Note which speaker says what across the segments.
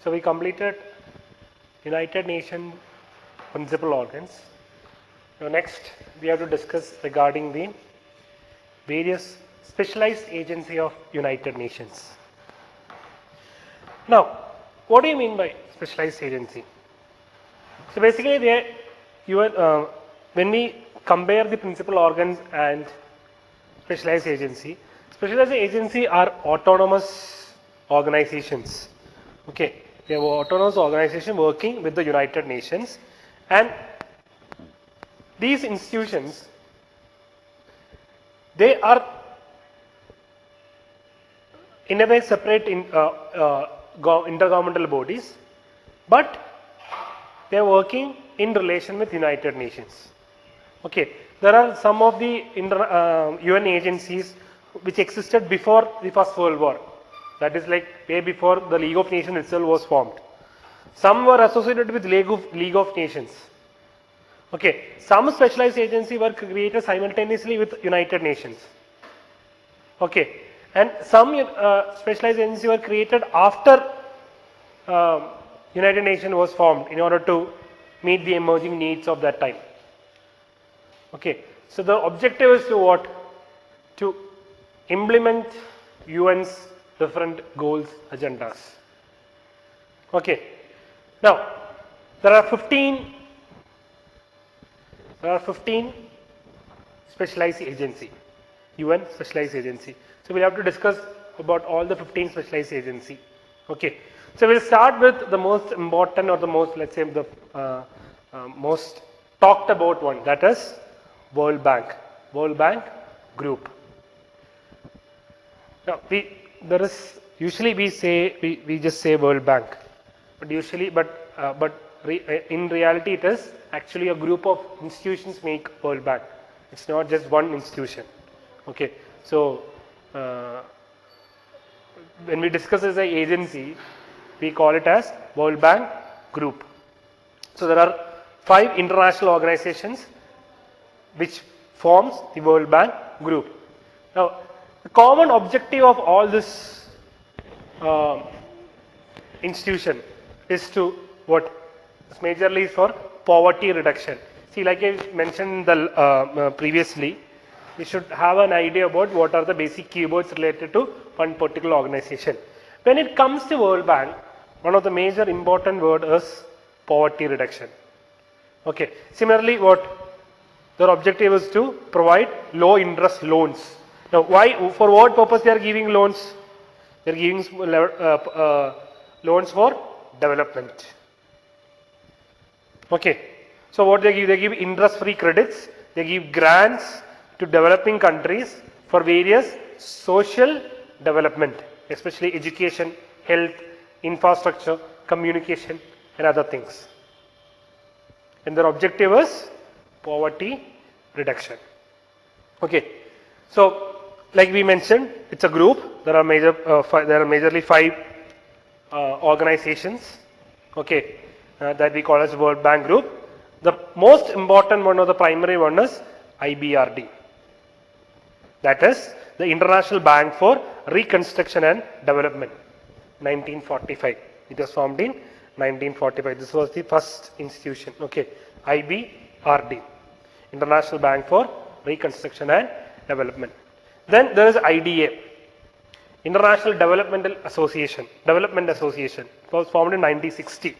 Speaker 1: So we completed United Nations principal organs. Now next we have to discuss regarding the various specialized agency of United Nations. Now, what do you mean by specialized agency? So basically, when we compare the principal organs and specialized agency are autonomous organizations. Okay, they are autonomous organization working with the United Nations, and these institutions, they are in a way separate intergovernmental bodies, but they are working in relation with United Nations. Okay, there are some of the UN agencies which existed before the First World War. That is like way before the League of Nations itself was formed. Some were associated with League of Nations. Okay, some specialized agencies were created simultaneously with United Nations. Okay, and some specialized agencies were created after United Nations was formed in order to meet the emerging needs of that time. Okay, so the objective is to what? To implement UN's different goals, agendas. Okay, now there are 15 specialized agency, UN specialized agency. So we'll have to discuss about all the 15 specialized agency. Okay, so we'll start with the most important or the most, let's say, the most talked about one, that is World Bank Group. Now usually we just say World Bank, but in reality it is actually a group of institutions make World Bank. It's not just one institution. Okay, so when we discuss as an agency, we call it as World Bank Group. So there are 5 international organizations which forms the World Bank Group. Now, the common objective of all this institution is to what? It's majorly for poverty reduction. See, like I mentioned previously, we should have an idea about what are the basic keywords related to one particular organization. When it comes to World Bank, one of the major important word is poverty reduction. Okay. Similarly, their objective is to provide low interest loans. Now, for what purpose they are giving loans? They are giving loans for development. Okay. So what they give interest-free credits. They give grants to developing countries for various social development, especially education, health, infrastructure, communication, and other things. And their objective is poverty reduction. Okay, so like we mentioned, it's a group. There are majorly 5 organizations. Okay, that we call as World Bank Group. The most important one or the primary one is IBRD. That is the International Bank for Reconstruction and Development. 1945. It was formed in 1945. This was the first institution. Okay, IBRD, International Bank for Reconstruction and Development. Then there is IDA, International Development Association. It was formed in 1960.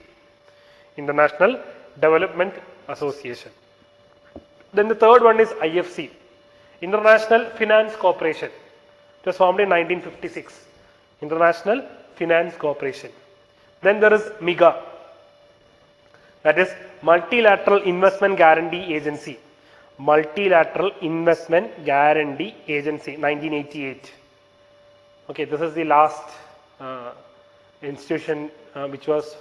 Speaker 1: International Development Association. Then the third one is IFC, International Finance Corporation. It was formed in 1956. International Finance Corporation. Then there is MIGA, that is Multilateral Investment Guarantee Agency. Multilateral Investment Guarantee Agency, 1988. Okay, this is the last institution which was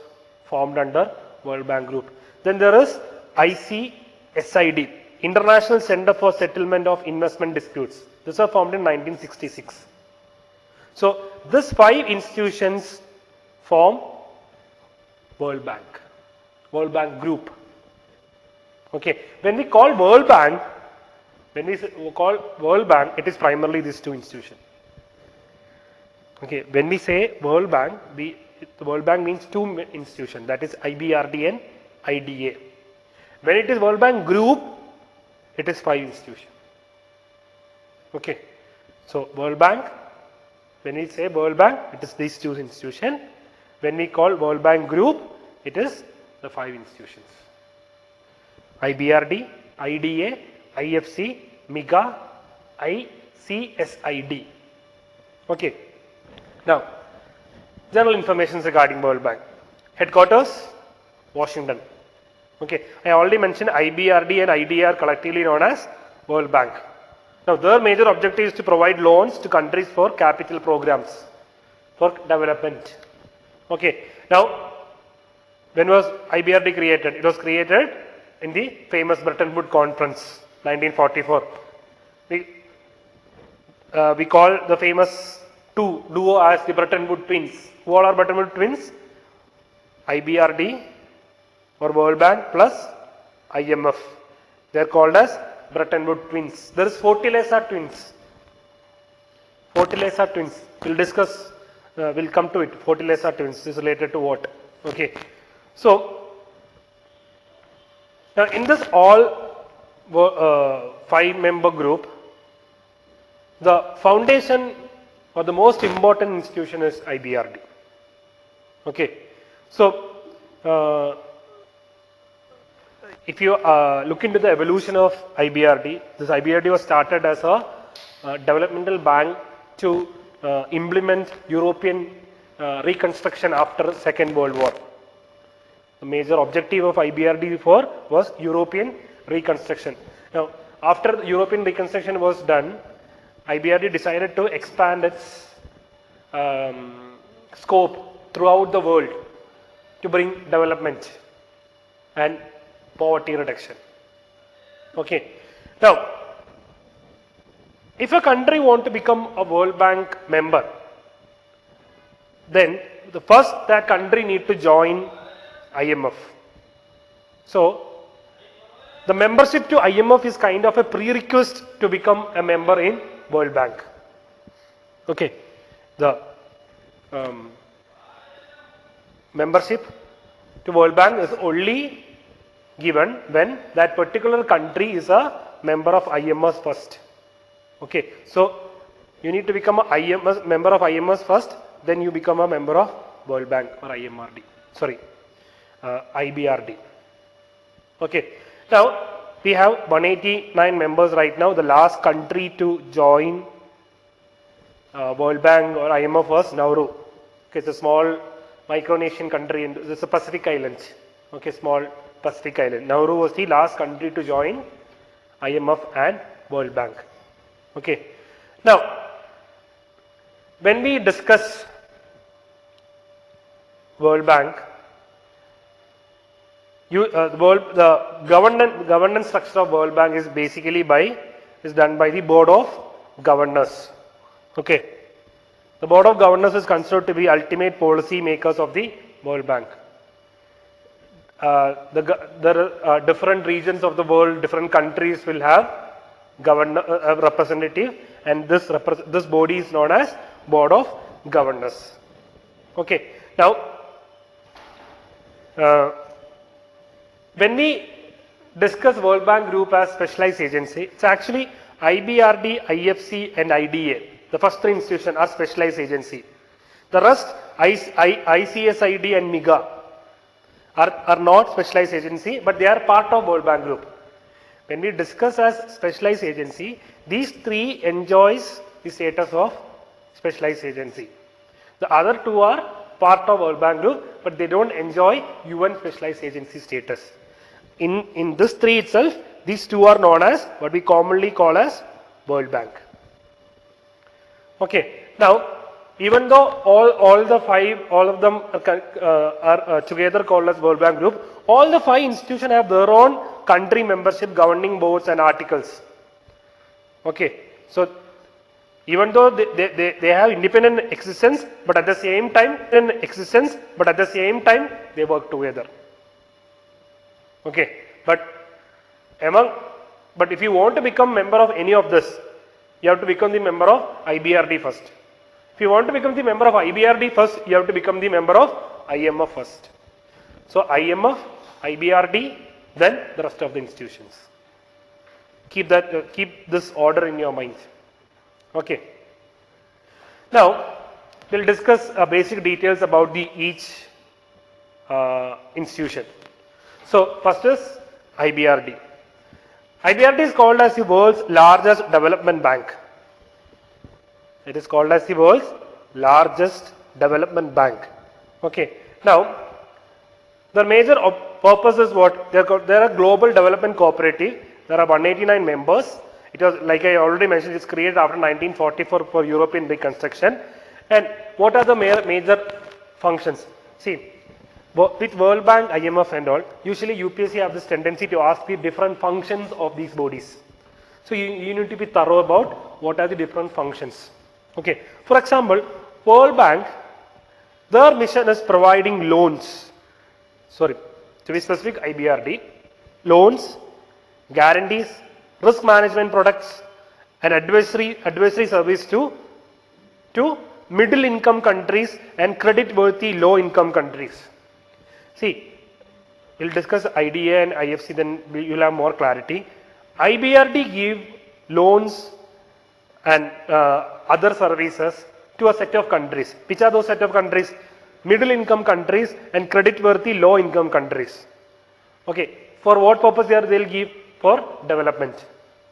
Speaker 1: formed under World Bank Group. Then there is ICSID, International Center for Settlement of Investment Disputes. This was formed in 1966. So these 5 institutions form World Bank Group. Okay, when we call World Bank, it is primarily these 2 institutions. Okay, when we say World Bank, the World Bank means two institutions, that is IBRD and IDA. When it is World Bank Group, it is 5 institutions. Okay. So World Bank, when we say World Bank, it is these 2 institutions. When we call World Bank Group, it is the 5 institutions. IBRD, IDA, IFC, MIGA, ICSID. Okay. Now, general information regarding World Bank. Headquarters, Washington. Okay. I already mentioned IBRD and IDA are collectively known as World Bank. Now, their major objective is to provide loans to countries for capital programs for development. Okay. Now, when was IBRD created? It was created in the famous Bretton Woods Conference, 1944. We call the famous duo as the Bretton Woods twins. Who all are Bretton Woods twins? IBRD or World Bank plus IMF. They are called as Bretton Woods twins. There is Fortaleza twins. Fortaleza twins. We'll discuss. We'll come to it. Fortaleza twins is related to what? Okay. So now in this all 5-member group, the foundation or the most important institution is IBRD. Okay. So if you look into the evolution of IBRD, this IBRD was started as a developmental bank to implement European reconstruction after Second World War. The major objective of IBRD before was European reconstruction. Now, after European reconstruction was done, IBRD decided to expand its scope throughout the world to bring development and poverty reduction. Okay. Now, if a country wants to become a World Bank member, then the first that country need to join IMF. So, the membership to IMF is kind of a prerequisite to become a member in World Bank. Okay. The membership to World Bank is only given when that particular country is a member of IMF first. Okay. So, you need to become a member of IMF first, then you become a member of World Bank or IMRD. Sorry. IBRD. Okay. Now, we have 189 members right now. The last country to join World Bank or IMF was Nauru. Okay, it's a small Micronesian country and it's a Pacific island. Okay, small Pacific island. Nauru was the last country to join IMF and World Bank. Okay. Now, when we discuss World Bank, the governance structure of World Bank is basically done by the Board of Governors. Okay. The Board of Governors is considered to be ultimate policy makers of the World Bank. There are different regions of the world, different countries will have representative, and this body is known as Board of Governors. Okay. Now, when we discuss World Bank Group as specialized agency, it's actually IBRD, IFC and IDA. The first 3 institutions are specialized agency. The rest, ICSID and MIGA are not specialized agency, but they are part of World Bank Group. When we discuss as specialized agency, these 3 enjoys the status of specialized agency. The other 2 are part of World Bank Group, but they don't enjoy UN specialized agency status. In this 3 itself, these 2 are known as what we commonly call as World Bank. Okay. Now, even though all the 5, all of them are together called as World Bank Group, all the 5 institutions have their own country membership, governing boards and articles. Okay. So, even though they have independent existence, but at the same time they work together. Okay. But if you want to become member of any of this, you have to become the member of IBRD first. If you want to become the member of IBRD first, you have to become the member of IMF first. So IMF, IBRD, then the rest of the institutions. Keep that, keep this order in your mind. Okay. Now, we'll discuss basic details about the each institution. So, first is IBRD. IBRD is called as the world's largest development bank. It is called as the world's largest development bank. Okay. Now, the major purpose is what? They are a global development cooperative. There are 189 members. It was, like I already mentioned, it's created after 1944 for European reconstruction. And what are the major functions? See, with World Bank, IMF and all, usually UPSC have this tendency to ask the different functions of these bodies. So you need to be thorough about what are the different functions. Okay. For example, World Bank, their mission is providing loans. Sorry, to be specific, IBRD, loans, guarantees, risk management products, and advisory service to middle income countries and credit worthy low income countries. See, we'll discuss IDA and IFC, then you'll have more clarity. IBRD give loans and other services to a set of countries. Which are those set of countries? Middle income countries and credit worthy low income countries. Okay, for what purpose they'll give? For development,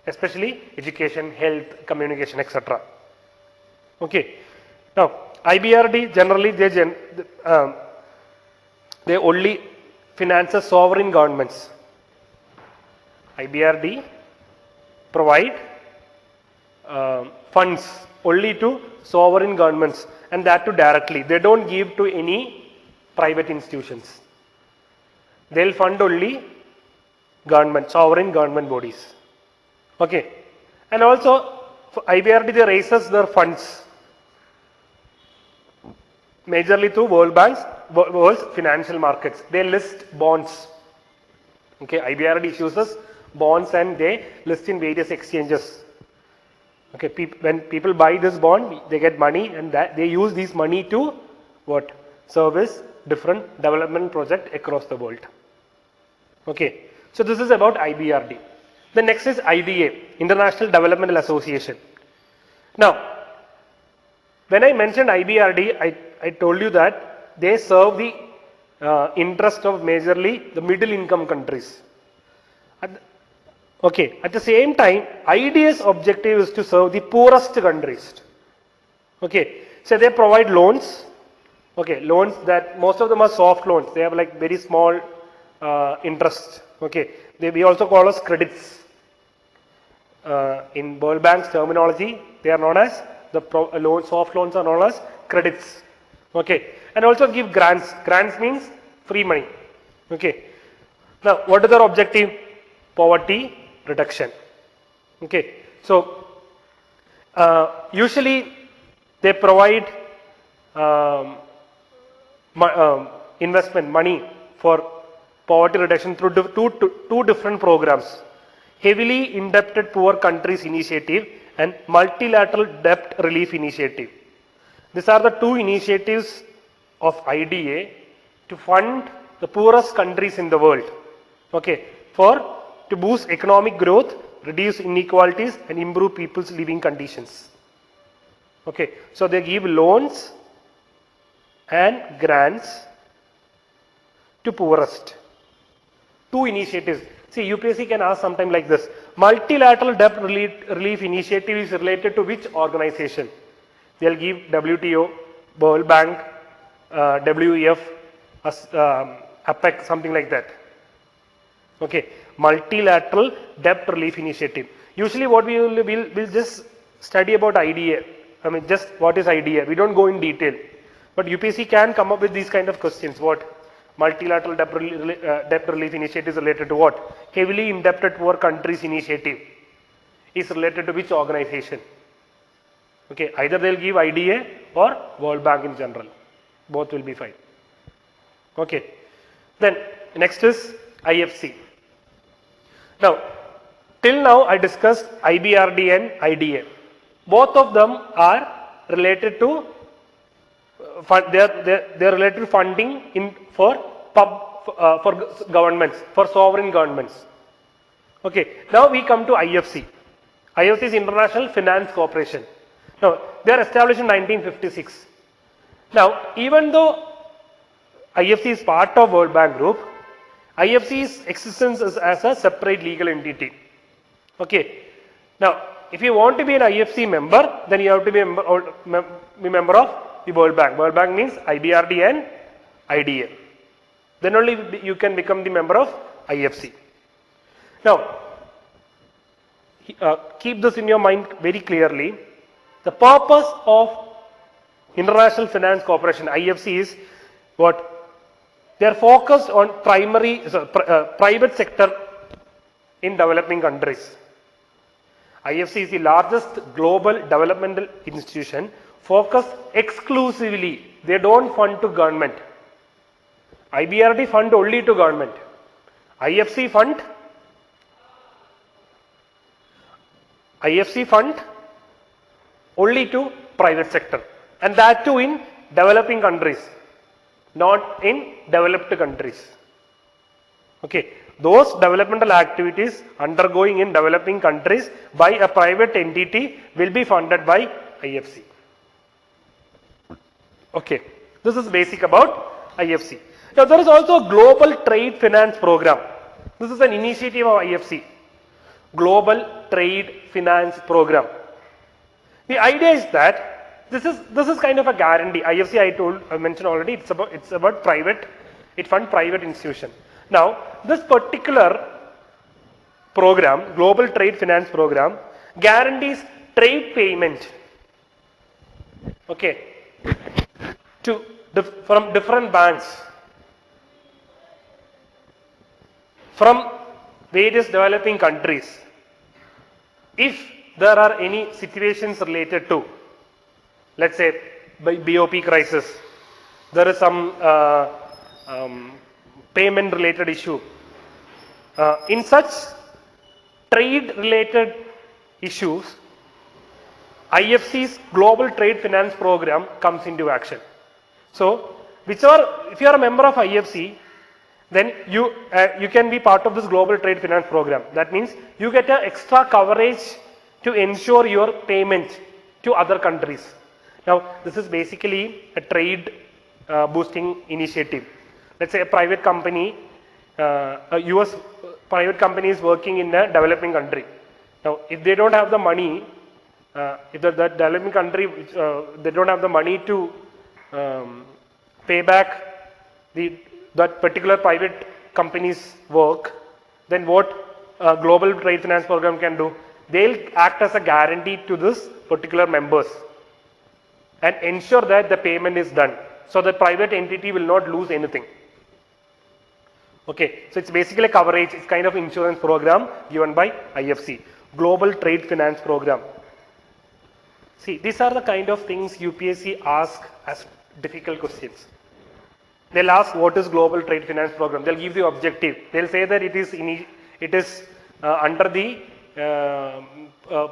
Speaker 1: especially education, health, communication, etc. Okay. Now, IBRD generally they only finances sovereign governments. IBRD provide funds only to sovereign governments, and that too directly. They don't give to any private institutions. They'll fund only government, sovereign government bodies. Okay. And also for IBRD they raises their funds majorly through world's financial markets. They list bonds. Okay, IBRD issues bonds and they list in various exchanges. Okay, when people buy this bond, they get money, and that they use this money to what? Service different development projects across the world. Okay. So this is about IBRD. The next is IDA, International Developmental Association. Now, when I mentioned IBRD, I told you that they serve the interest of majorly the middle income countries. Okay, at the same time, IDA's objective is to serve the poorest countries. Okay, so they provide loans. Okay, loans that most of them are soft loans. They have like very small interest. Okay, we also call us credits. In World Bank's terminology, they are known as the soft loans are known as credits. Okay, and also give grants. Grants means free money. Okay, now what is their objective? Poverty reduction. Okay, so usually they provide investment money for poverty reduction through two different programs: heavily indebted poor countries initiative and multilateral debt relief initiative. These are the two initiatives of IDA to fund the poorest countries in the world. Okay, to boost economic growth, reduce inequalities and improve people's living conditions. Okay, so they give loans and grants to poorest. Two initiatives. See, UPSC can ask something like this: multilateral debt relief initiative is related to which organization? They'll give WTO, World Bank, WEF, APEC, something like that. Okay, multilateral debt relief initiative. Usually what we'll just study about IDA. I mean, just what is IDA? We don't go in detail. But UPSC can come up with these kind of questions. What? Multilateral debt relief initiative is related to what? Heavily indebted poor countries initiative is related to which organization? Okay, either they'll give IDA or World Bank in general. Both will be fine. Okay. Then next is IFC. Now, till now I discussed IBRD and IDA. Both of them are related to they are related to funding for governments, for sovereign governments. Okay, now we come to IFC. IFC is International Finance Corporation. Now, they are established in 1956. Now, even though IFC is part of World Bank Group, IFC's existence is as a separate legal entity. Okay. Now, if you want to be an IFC member, then you have to be member of the World Bank. World Bank means IBRD and IDA. Then only you can become the member of IFC. Now, keep this in your mind very clearly. The purpose of International Finance Corporation, IFC, is what? They are focused on private sector in developing countries. IFC is the largest global developmental institution focused exclusively. They don't fund to government. IBRD fund only to government. IFC fund only to private sector, and that too in developing countries, not in developed countries. Okay, those developmental activities undergoing in developing countries by a private entity will be funded by IFC. Okay, this is basic about IFC. Now there is also a Global Trade Finance Program. This is an initiative of IFC. Global Trade Finance Program. The idea is that this is kind of a guarantee. IFC I mentioned already, it's about private, it funds private institution. Now this particular program, Global Trade Finance Program, guarantees trade payment, okay, from different banks, from various developing countries, if there are any situations related to, let's say, by BOP crisis, there is some payment related issue. In such trade related issues, IFC's Global Trade Finance Program comes into action. So, if you are a member of IFC, then you can be part of this Global Trade Finance Program. That means you get an extra coverage to ensure your payment to other countries. Now, this is basically a trade boosting initiative. Let's say a private company, a US private company is working in a developing country. Now, if they don't have the money, if the developing country, they don't have the money to pay back that particular private company's work, then what Global Trade Finance Program can do? They'll act as a guarantee to this particular members and ensure that the payment is done. So the private entity will not lose anything. Okay, so it's basically a coverage, it's kind of insurance program given by IFC, Global Trade Finance Program. See, these are the kind of things UPSC asks as difficult questions. They'll ask what is Global Trade Finance Program. They'll give the objective. They'll say that it is under the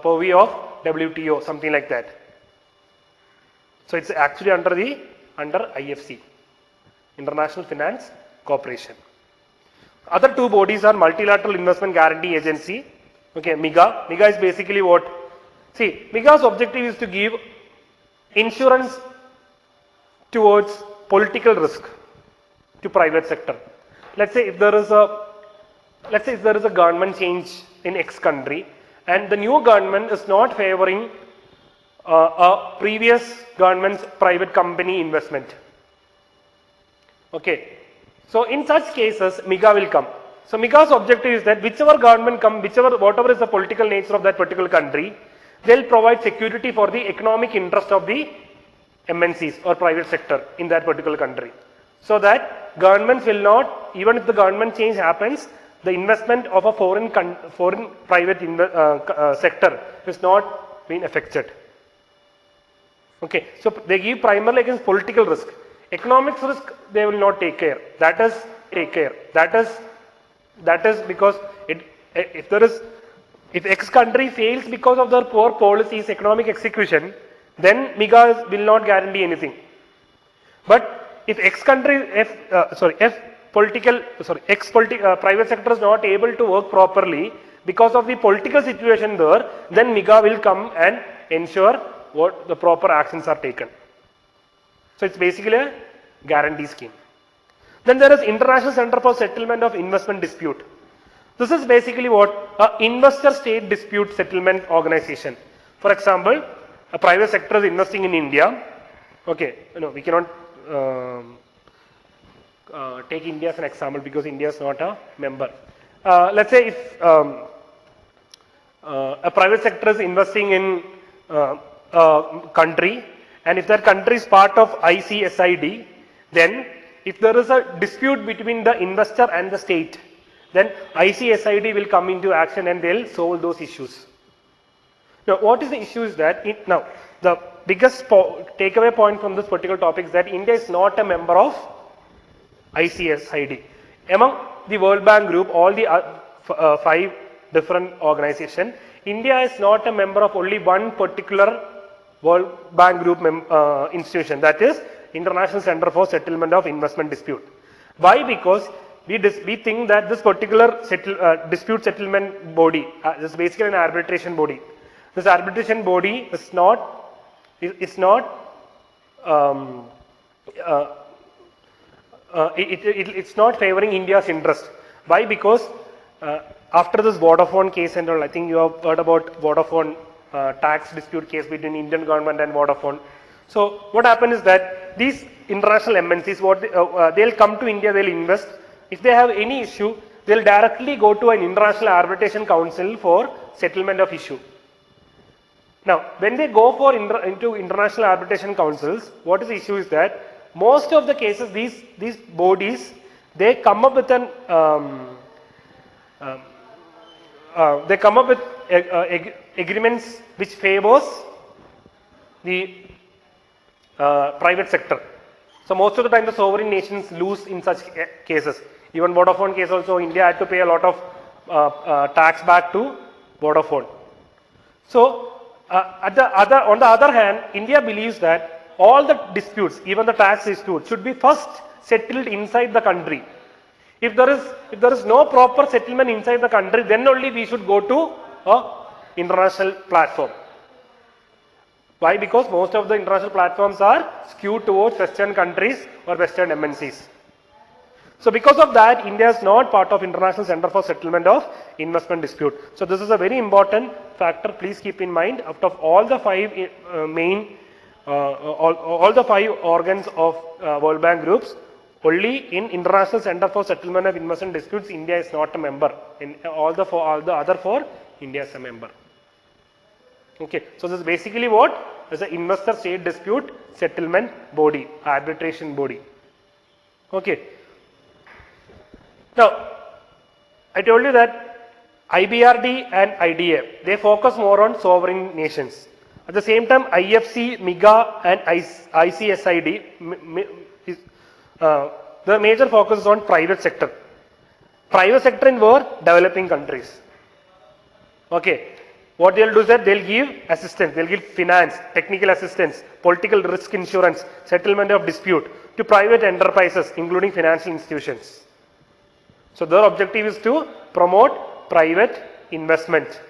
Speaker 1: purview of WTO, something like that. So it's actually under IFC, International Finance Corporation. Other two bodies are Multilateral Investment Guarantee Agency, okay, MIGA. MIGA is basically what? See, MIGA's objective is to give insurance towards political risk to private sector. Let's say if there is a government change in X country and the new government is not favoring a previous government's private company investment. Okay. So in such cases, MIGA will come. So MIGA's objective is that whichever government whatever is the political nature of that particular country, they'll provide security for the economic interest of the MNCs or private sector in that particular country. So that governments will not, even if the government change happens, the investment of a foreign private sector is not being affected. Okay, so they give primarily against political risk. Economics risk they will not take care. That is because if X country fails because of their poor policies, economic execution, then MIGA will not guarantee anything. But if private sector is not able to work properly because of the political situation there, then MIGA will come and ensure what the proper actions are taken. So it's basically a guarantee scheme. Then there is International Center for Settlement of Investment Dispute. This is basically what a investor state dispute settlement organization. For example, a private sector is investing in India. Okay, we cannot take India as an example because India is not a member. Let's say if a private sector is investing in a country, and if that country is part of ICSID, then if there is a dispute between the investor and the state, then ICSID will come into action and they'll solve those issues. Now, what is the issue is that, now the biggest takeaway point from this particular topic is that India is not a member of ICSID. Among the World Bank Group, all the 5 different organizations, India is not a member of only one particular World Bank Group institution, that is International Center for Settlement of Investment Dispute. Why? Because we think that this particular dispute settlement body, this is basically an arbitration body. This arbitration body is not it's not favoring India's interest. Why? Because after this Vodafone case and all, I think you have heard about Vodafone tax dispute case between Indian government and Vodafone. So what happened is that these international MNCs, they'll come to India, they'll invest. If they have any issue, they'll directly go to an international arbitration council for settlement of issue. Now, when they go for into international arbitration councils, what is the issue is that most of the cases, these bodies, they come up with an agreements which favors the private sector. So most of the time the sovereign nations lose in such cases. Even Vodafone case also, India had to pay a lot of tax back to Vodafone. So on the other hand, India believes that all the disputes, even the tax disputes, should be first settled inside the country. If there is no proper settlement inside the country, then only we should go to a international platform. Why? Because most of the international platforms are skewed towards Western countries or Western MNCs. So because of that, India is not part of International Center for Settlement of Investment Dispute. So this is a very important factor. Please keep in mind, out of all the 5 all the 5 organs of World Bank groups, only in International Center for Settlement of Investment Disputes, India is not a member. In all the other 4, India is a member. Okay, so this is basically what is an investor state dispute settlement body, arbitration body. Okay. Now, I told you that IBRD and IDA, they focus more on sovereign nations. At the same time, IFC, MIGA and ICSID, the major focus is on private sector. Private sector in where? Developing countries. Okay. What they'll do is that they'll give assistance, they'll give finance, technical assistance, political risk insurance, settlement of dispute to private enterprises, including financial institutions. So their objective is to promote private investment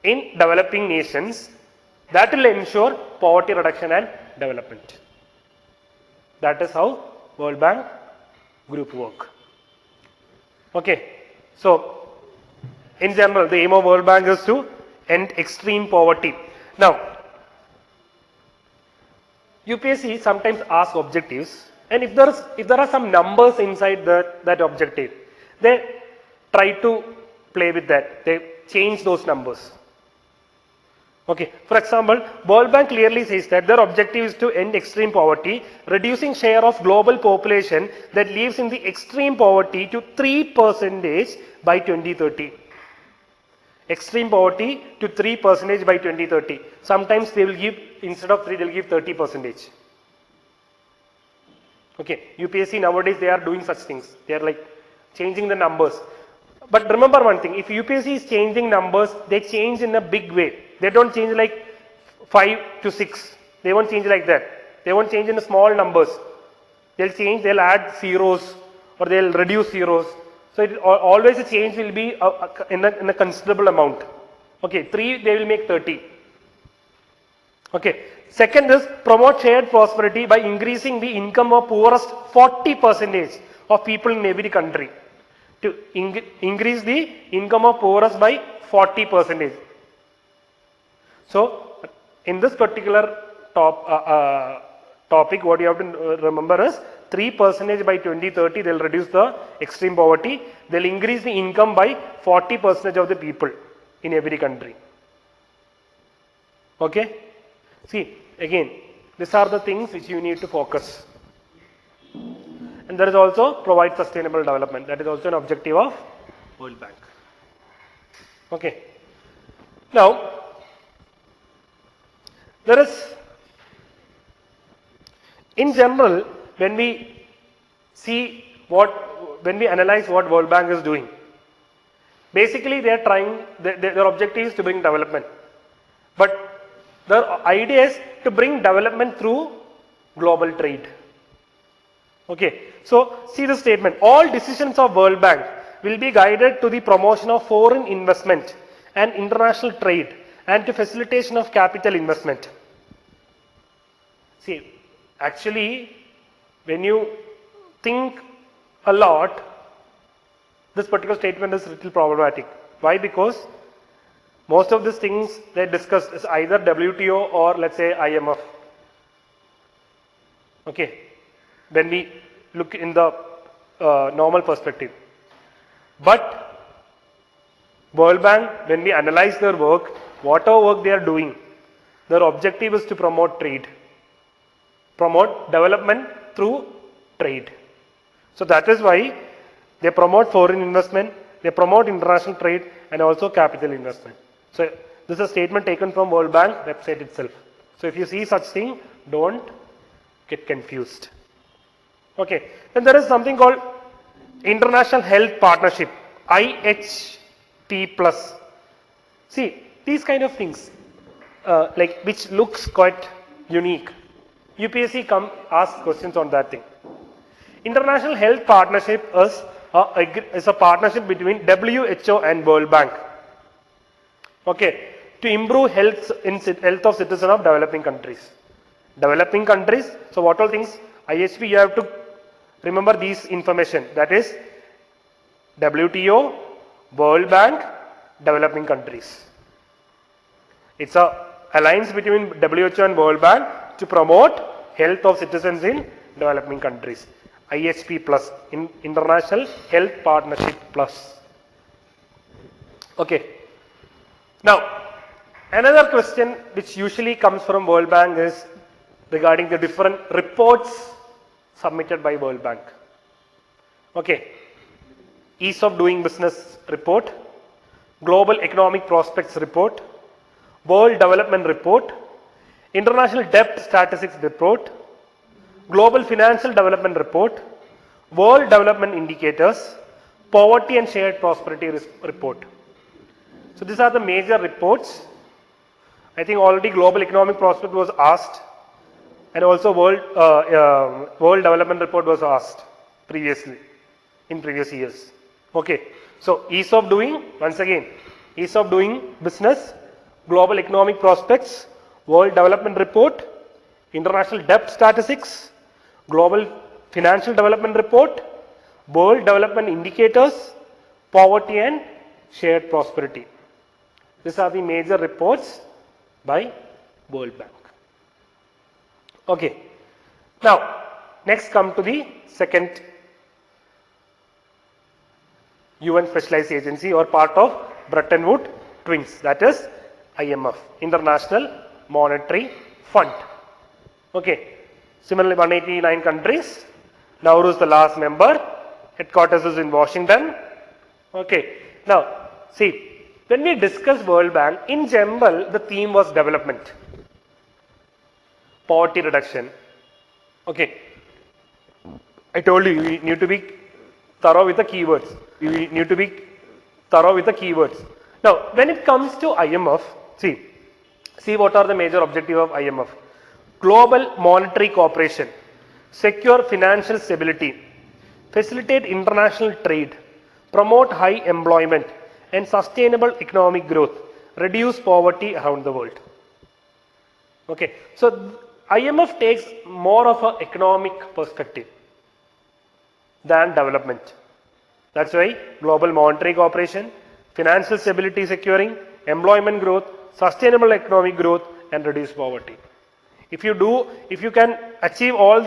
Speaker 1: in developing nations that will ensure poverty reduction and development. That is how World Bank Group work. Okay. So in general, the aim of World Bank is to end extreme poverty. Now, UPSC sometimes asks objectives, and if there are some numbers inside that objective, they try to play with that. They change those numbers. Okay. For example, World Bank clearly says that their objective is to end extreme poverty, reducing share of global population that lives in the extreme poverty to 3% by 2030. Extreme poverty to 3% by 2030. Sometimes they will give, instead of 3, they will give 30%. Okay, UPSC nowadays they are doing such things. They are like changing the numbers. But remember one thing, if UPSC is changing numbers, they change in a big way. They don't change like 5 to 6. They won't change like that. They won't change in small numbers. They'll add zeros or they'll reduce zeros. So always a change will be in a considerable amount. Okay, 3 they will make 30. Okay. Second is promote shared prosperity by increasing the income of poorest 40% of people in every country. To increase the income of poorest by 40%. So in this particular topic, what you have to remember is 3% by 2030 they will reduce the extreme poverty. They will increase the income by 40% of the people in every country. Okay. See, again, these are the things which you need to focus. And there is also provide sustainable development. That is also an objective of World Bank. Okay. Now, there is, in general, when we analyze what World Bank is doing, basically they are trying, their objective is to bring development. But the idea is to bring development through global trade. Okay. So see the statement, all decisions of World Bank will be guided to the promotion of foreign investment and international trade and to facilitation of capital investment. See, actually, when you think a lot, this particular statement is a little problematic. Why? Because most of these things they discussed is either WTO or let's say IMF. Okay, when we look in the normal perspective. But World Bank, when we analyze their work, whatever work they are doing, their objective is to promote trade, promote development through trade. So that is why they promote foreign investment, they promote international trade and also capital investment. So this is a statement taken from World Bank website itself. So if you see such thing, don't get confused. Okay. Then there is something called International Health Partnership, IHP plus. See, these kind of things, like which looks quite unique. UPSC ask questions on that thing. International Health Partnership is a partnership between WHO and World Bank. Okay, to improve health of citizens of developing countries. Developing countries, so what all things, IHP you have to remember these information, that is WTO, World Bank, developing countries. It's a alliance between WHO and World Bank to promote health of citizens in developing countries. IHP plus, International Health Partnership plus. Okay. Now, another question which usually comes from World Bank is regarding the different reports submitted by World Bank. Okay. Ease of doing business report, Global Economic Prospects report, World Development report, International Debt Statistics report, Global Financial Development report, World Development Indicators, Poverty and Shared Prosperity report. So these are the major reports. I think already Global Economic Prospect was asked and also World Development report was asked previously in previous years. Okay. So ease of doing, once again, ease of doing business, Global Economic Prospects, World Development report, International Debt Statistics, Global Financial Development report, World Development Indicators, Poverty and Shared Prosperity. These are the major reports by World Bank. Okay. Now, next come to the second UN Specialized Agency or part of Bretton Woods Twins, that is IMF, International Monetary Fund. Okay. Similarly, 189 countries. Nauru is the last member. Headquarters is in Washington. Okay. Now, see, when we discuss World Bank, in general, the theme was development, poverty reduction. Okay. I told you, we need to be thorough with the keywords. We need to be thorough with the keywords. Now, when it comes to IMF, see what are the major objectives of IMF? global monetary cooperation, secure financial stability, facilitate international trade, promote high employment and sustainable economic growth, reduce poverty around the world. Okay, so IMF takes more of an economic perspective than development. That's why global monetary cooperation, financial stability securing, employment growth, sustainable economic growth and reduce poverty. If you can achieve all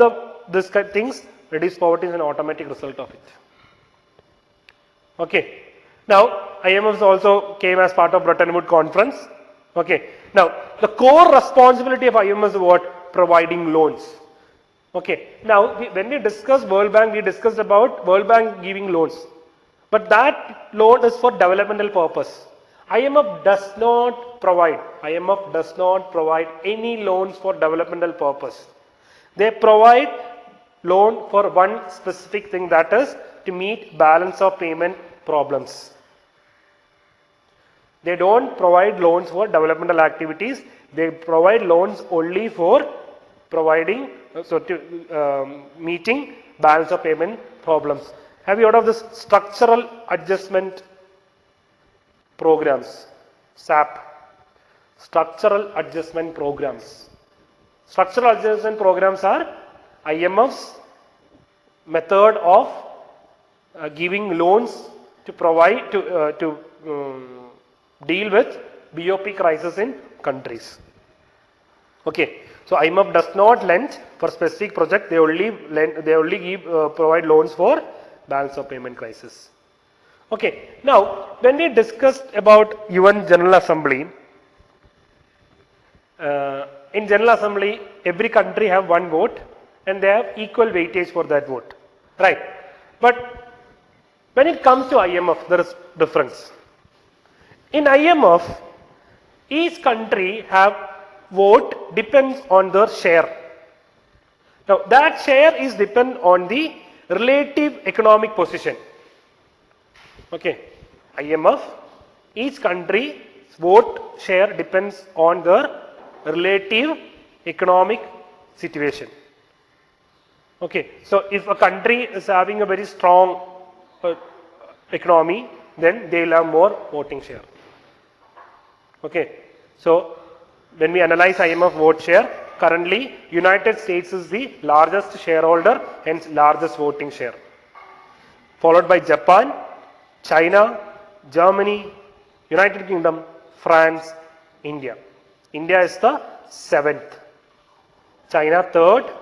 Speaker 1: these things, reduce poverty is an automatic result of it. Okay. Now, IMF also came as part of Bretton Woods conference. Okay. Now, the core responsibility of IMF is what? Providing loans. Okay. Now, when we discussed World Bank, we discussed about World Bank giving loans. But that loan is for developmental purpose. IMF does not provide any loans for developmental purpose. They provide loan for one specific thing, that is to meet balance of payment problems. They don't provide loans for developmental activities. They provide loans only for providing, meeting balance of payment problems. Have you heard of this structural adjustment programs? SAP. Structural adjustment programs. Structural adjustment programs are IMF's method of giving loans to provide to deal with BOP crisis in countries. Okay, so IMF does not lend for specific project. They only provide loans for balance of payment crisis. Okay, now when we discussed about UN General Assembly, in General Assembly every country have one vote and they have equal weightage for that vote, right? But when it comes to IMF, there is difference. In IMF, each country have vote depends on their share. Now that share is depend on the relative economic position. Okay, IMF, each country's vote share depends on their relative economic situation. Okay, so if a country is having a very strong economy, then they will have more voting share. Okay, so when we analyze IMF vote share, currently United States is the largest shareholder, hence largest voting share, followed by Japan, China, Germany, United Kingdom, France, India. India is the 7th, China 3rd,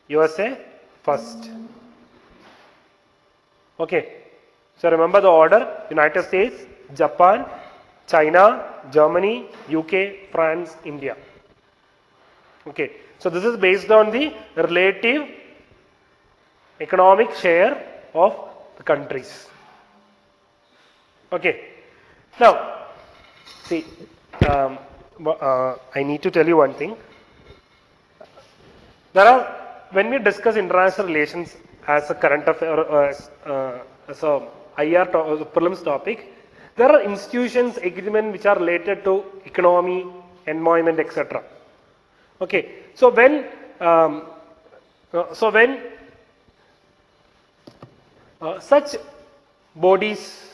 Speaker 1: USA 1st. Okay, so remember the order: United States, Japan, China, Germany, UK, France, India. Okay, so this is based on the relative economic share of the countries. Okay, now see, I need to tell you one thing. When we discuss international relations as a current affair, as a IR prelims topic, there are institutions, agreements which are related to economy, environment, etc. Okay, so when such bodies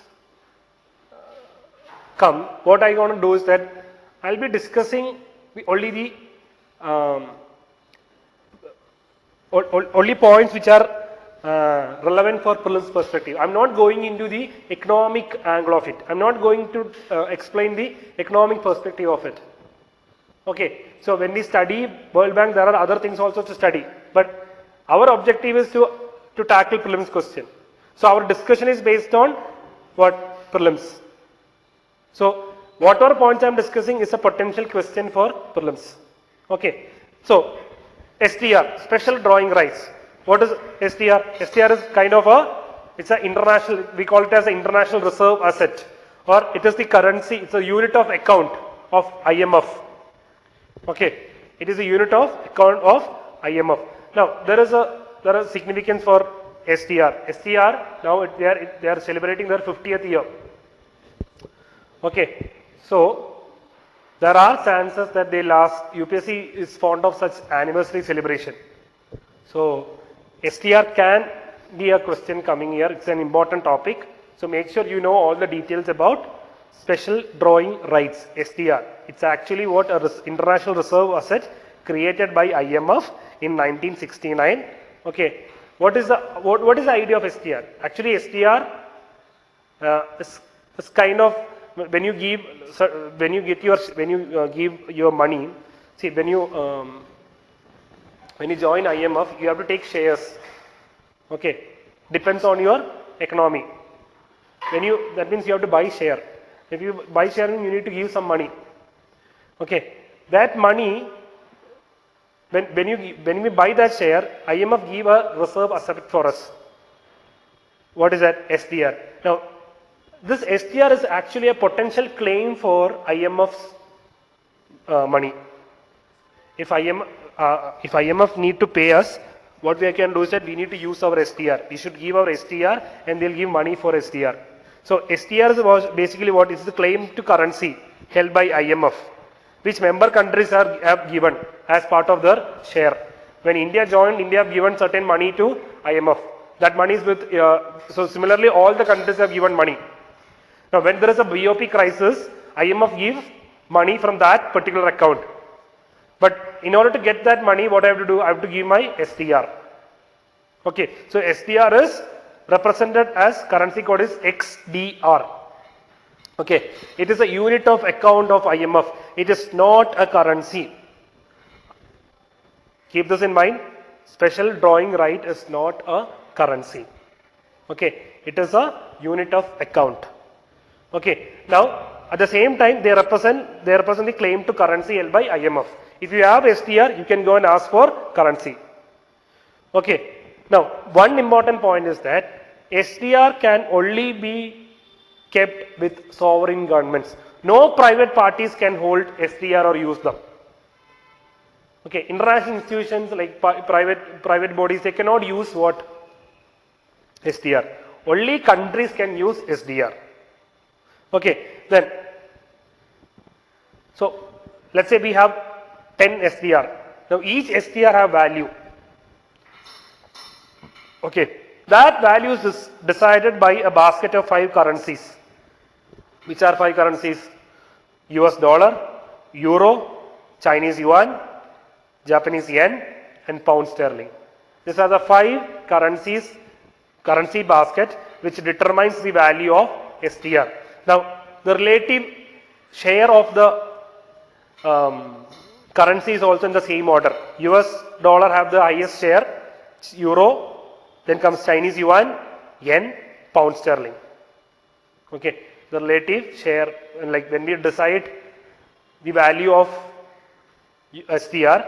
Speaker 1: come, what I want to do is that I will be discussing only the only points which are relevant for prelims perspective. I am not going into the economic angle of it. I am not going to explain the economic perspective of it. Okay, so when we study World Bank, there are other things also to study, but our objective is to tackle prelims question. So our discussion is based on what? Prelims. So whatever points I am discussing is a potential question for prelims. Okay, so SDR, special drawing rights. What is SDR? SDR is kind of it's an international, we call it as an international reserve asset, or it is the currency, it's a unit of account of IMF. Okay, it is a unit of account of IMF. Now there is significance for SDR. SDR, now they are celebrating their 50th year. Okay, so there are chances that they last. UPSC is fond of such anniversary celebration. So STR can be a question coming here. It's an important topic. So make sure you know all the details about special drawing rights, STR. It's actually what a international reserve asset created by IMF in 1969. Okay. What is the idea of STR? Actually, STR is kind of when you give your money. See, when you join IMF, you have to take shares. Okay, depends on your economy. That means you have to buy share. If you buy share, you need to give some money. Okay, that money, when we buy that share, IMF give a reserve asset for us. What is that? STR. Now, this STR is actually a potential claim for IMF's money. If IMF need to pay us, what we can do is that we need to use our STR. We should give our STR and they'll give money for STR. So STR was basically what is the claim to currency held by IMF, which member countries have given as part of their share. When India joined, India have given certain money to IMF. That money is with, so similarly all the countries have given money. Now when there is a BOP crisis, IMF gives money from that particular account. But in order to get that money, what I have to do? I have to give my STR. Okay, so STR is represented as currency code is XDR. Okay, it is a unit of account of IMF. It is not a currency. Keep this in mind. Special drawing right is not a currency. Okay, it is a unit of account. Okay, now at the same time they represent the claim to currency held by IMF. If you have STR, you can go and ask for currency. Okay, now one important point is that STR can only be kept with sovereign governments. No private parties can hold STR or use them. Okay, international institutions like private bodies, they cannot use what? STR. Only countries can use SDR. Okay, then, so let's say we have 10 SDR. Now each SDR have value. Okay, that value is decided by a basket of 5 currencies. Which are 5 currencies? US dollar, euro, Chinese yuan, Japanese yen and pound sterling. These are the 5 currency basket which determines the value of STR. Now the relative share of the currency is also in the same order. US dollar have the highest share, euro, then comes Chinese yuan, yen, pound sterling. Okay, the relative share, like when we decide the value of STR,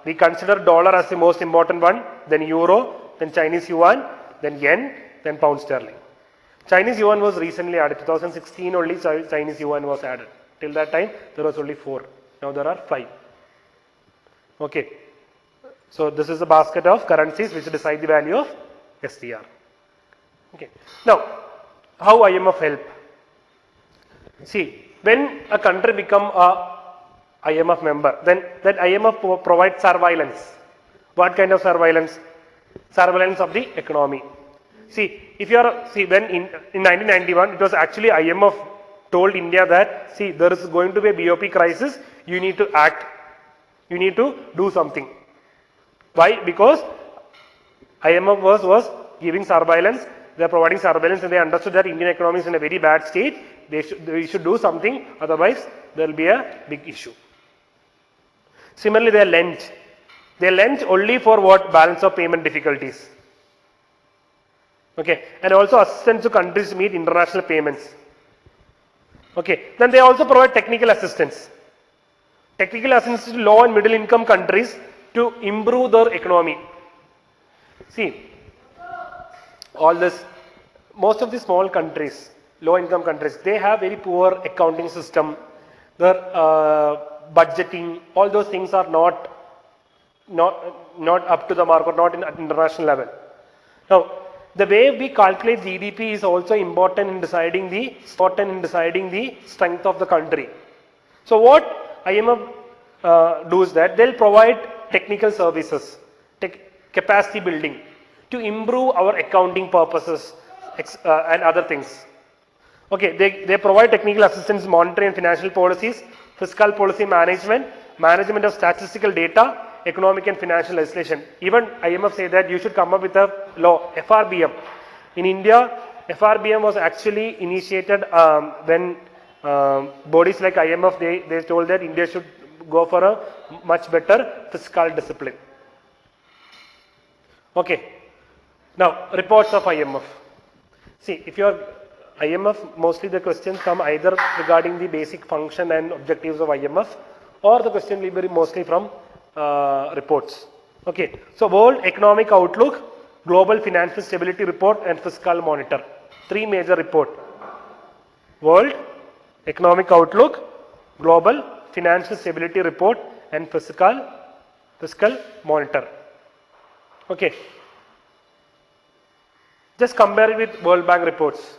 Speaker 1: we consider dollar as the most important one, then euro, then Chinese yuan, then yen, then pound sterling. Chinese yuan was recently added. 2016 only Chinese yuan was added. Till that time there was only 4. Now there are 5. Okay. So this is a basket of currencies which decide the value of STR. Okay. Now how IMF help? See, when a country become a IMF member, then that IMF provides surveillance. What kind of surveillance? Surveillance of the economy. See, when in 1991, it was actually IMF told India that, see, there is going to be a BOP crisis, you need to act, you need to do something. Why? Because IMF was giving surveillance, they are providing surveillance and they understood that Indian economy is in a very bad state, they should do something, otherwise there will be a big issue. Similarly, they lent. They lent only for what? Balance of payment difficulties. Okay, and also assistance to countries to meet international payments. Okay, then they also provide technical assistance. Technical assistance to low and middle income countries to improve their economy. See, all this, most of the small countries, low income countries, they have very poor accounting system. Their budgeting, all those things are not up to the mark or not at international level. Now, the way we calculate GDP is also important in deciding the strength of the country. So what IMF does that they'll provide technical services, capacity building to improve our accounting purposes and other things. Okay, they provide technical assistance, monetary and financial policies, fiscal policy management, management of statistical data, economic and financial legislation. Even IMF say that you should come up with a law, FRBM. In India, FRBM was actually initiated when bodies like IMF, they told that India should go for a much better fiscal discipline. Okay. Now, reports of IMF. See, if you are IMF, mostly the questions come either regarding the basic function and objectives of IMF, or the question will be mostly from reports. Okay. So, World Economic Outlook, Global Financial Stability Report and Fiscal Monitor. Three major reports. World Economic Outlook, Global Financial Stability Report and Fiscal Monitor. Okay. Just compare it with World Bank reports.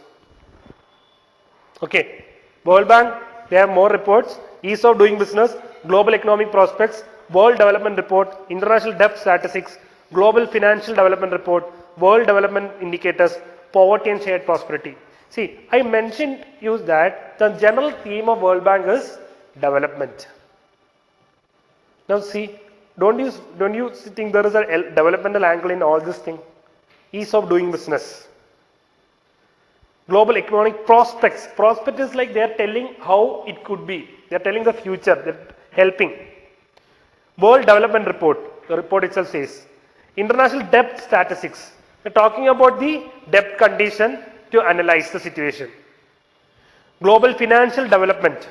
Speaker 1: Okay. World Bank, they have more reports. Ease of doing business, global economic prospects, World Development Report, International Debt Statistics, Global Financial Development Report, World Development Indicators, Poverty and Shared Prosperity. See, I mentioned use that the general theme of World Bank is development. Now see, don't you think there is a developmental angle in all this thing? Ease of doing business. Global economic prospects. Prospect is like they are telling how it could be. They are telling the future. They are helping. World Development Report. The report itself says. International Debt Statistics. They are talking about the debt condition to analyze the situation. Global Financial Development.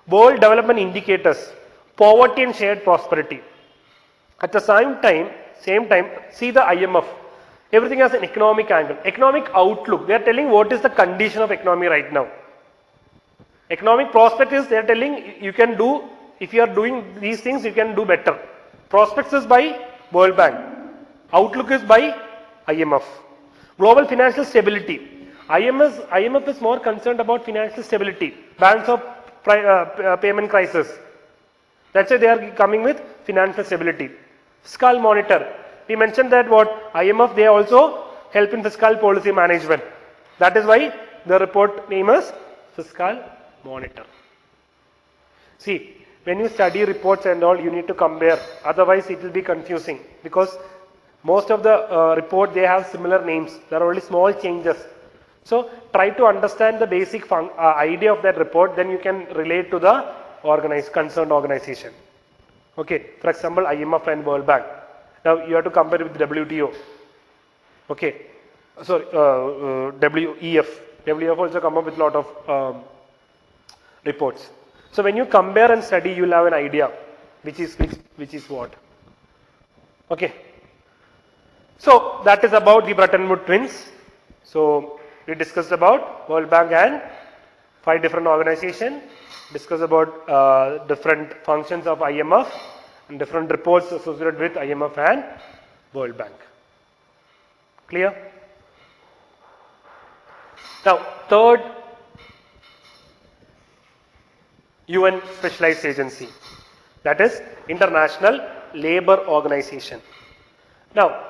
Speaker 1: World Development Indicators. Poverty and Shared Prosperity. At the same time, see the IMF. Everything has an economic angle. Economic outlook. They are telling what is the condition of economy right now. Economic prospect is they are telling you can do, if you are doing these things, you can do better. Prospects is by World Bank. Outlook is by IMF. Global financial stability. IMF is more concerned about financial stability. Banks of payment crisis. That's why they are coming with financial stability. Fiscal monitor. We mentioned that what IMF, they also help in fiscal policy management. That is why the report name is Fiscal Monitor. See, when you study reports and all, you need to compare. Otherwise, it will be confusing because most of the report, they have similar names. There are only small changes. So, try to understand the basic idea of that report. Then you can relate to the concerned organization. Okay. For example, IMF and World Bank. Now, you have to compare it with WTO. Okay. Sorry, WEF. WEF also come up with a lot of reports. So, when you compare and study, you will have an idea which is what. Okay. So, that is about the Bretton Woods twins. So, we discussed about World Bank and 5 different organizations, discussed about different functions of IMF and different reports associated with IMF and World Bank. Clear? Now, third, UN specialized agency, that is International Labour Organization. Now,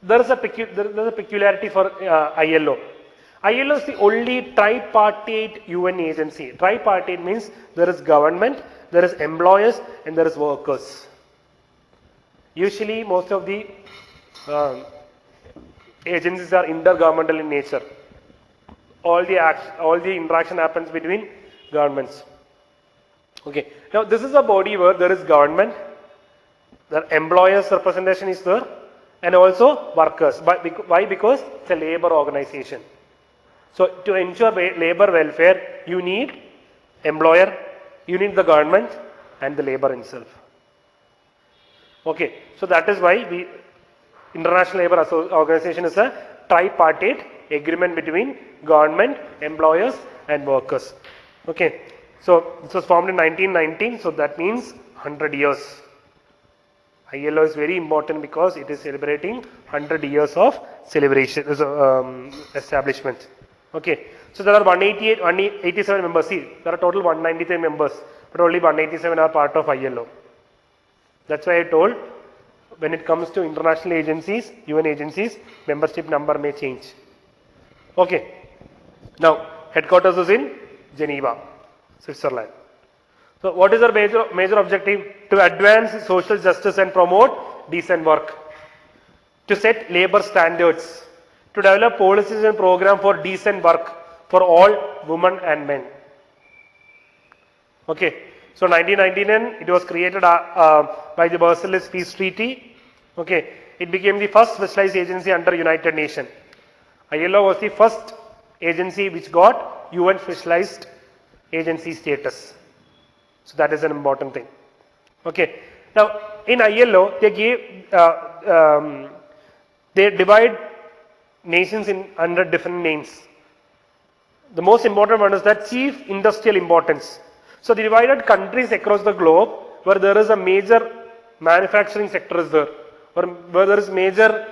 Speaker 1: there is a peculiarity for ILO. ILO is the only tripartite UN agency. Tripartite means there is government, there is employers and there is workers. Usually most of the agencies are intergovernmental in nature. All the interaction happens between governments. Okay. Now this is a body where there is government, the employers representation is there, and also workers. Why? Because it's a labor organization. So to ensure labor welfare, you need employer, you need the government and the labor itself. Okay. So that is why the International Labour Organization is a tripartite agreement between government, employers and workers. Okay. So this was formed in 1919. So that means 100 years. ILO is very important because it is celebrating 100 years of celebration, establishment. Okay. So there are 187 members. See, there are total 193 members, but only 187 are part of ILO. That's why I told, when it comes to international agencies, UN agencies, membership number may change. Okay. Now, headquarters is in Geneva, Switzerland. So what is our major objective? To advance social justice and promote decent work. To set labor standards. To develop policies and programs for decent work for all women and men. Okay. So 1999, it was created by the Versailles Peace Treaty. Okay. It became the first specialized agency under United Nations. ILO was the first agency which got UN specialized agency status. So that is an important thing. Okay. Now in ILO, they divide nations under different names. The most important one is that chief industrial importance. So they divided countries across the globe where there is a major manufacturing sector is there, or where there is major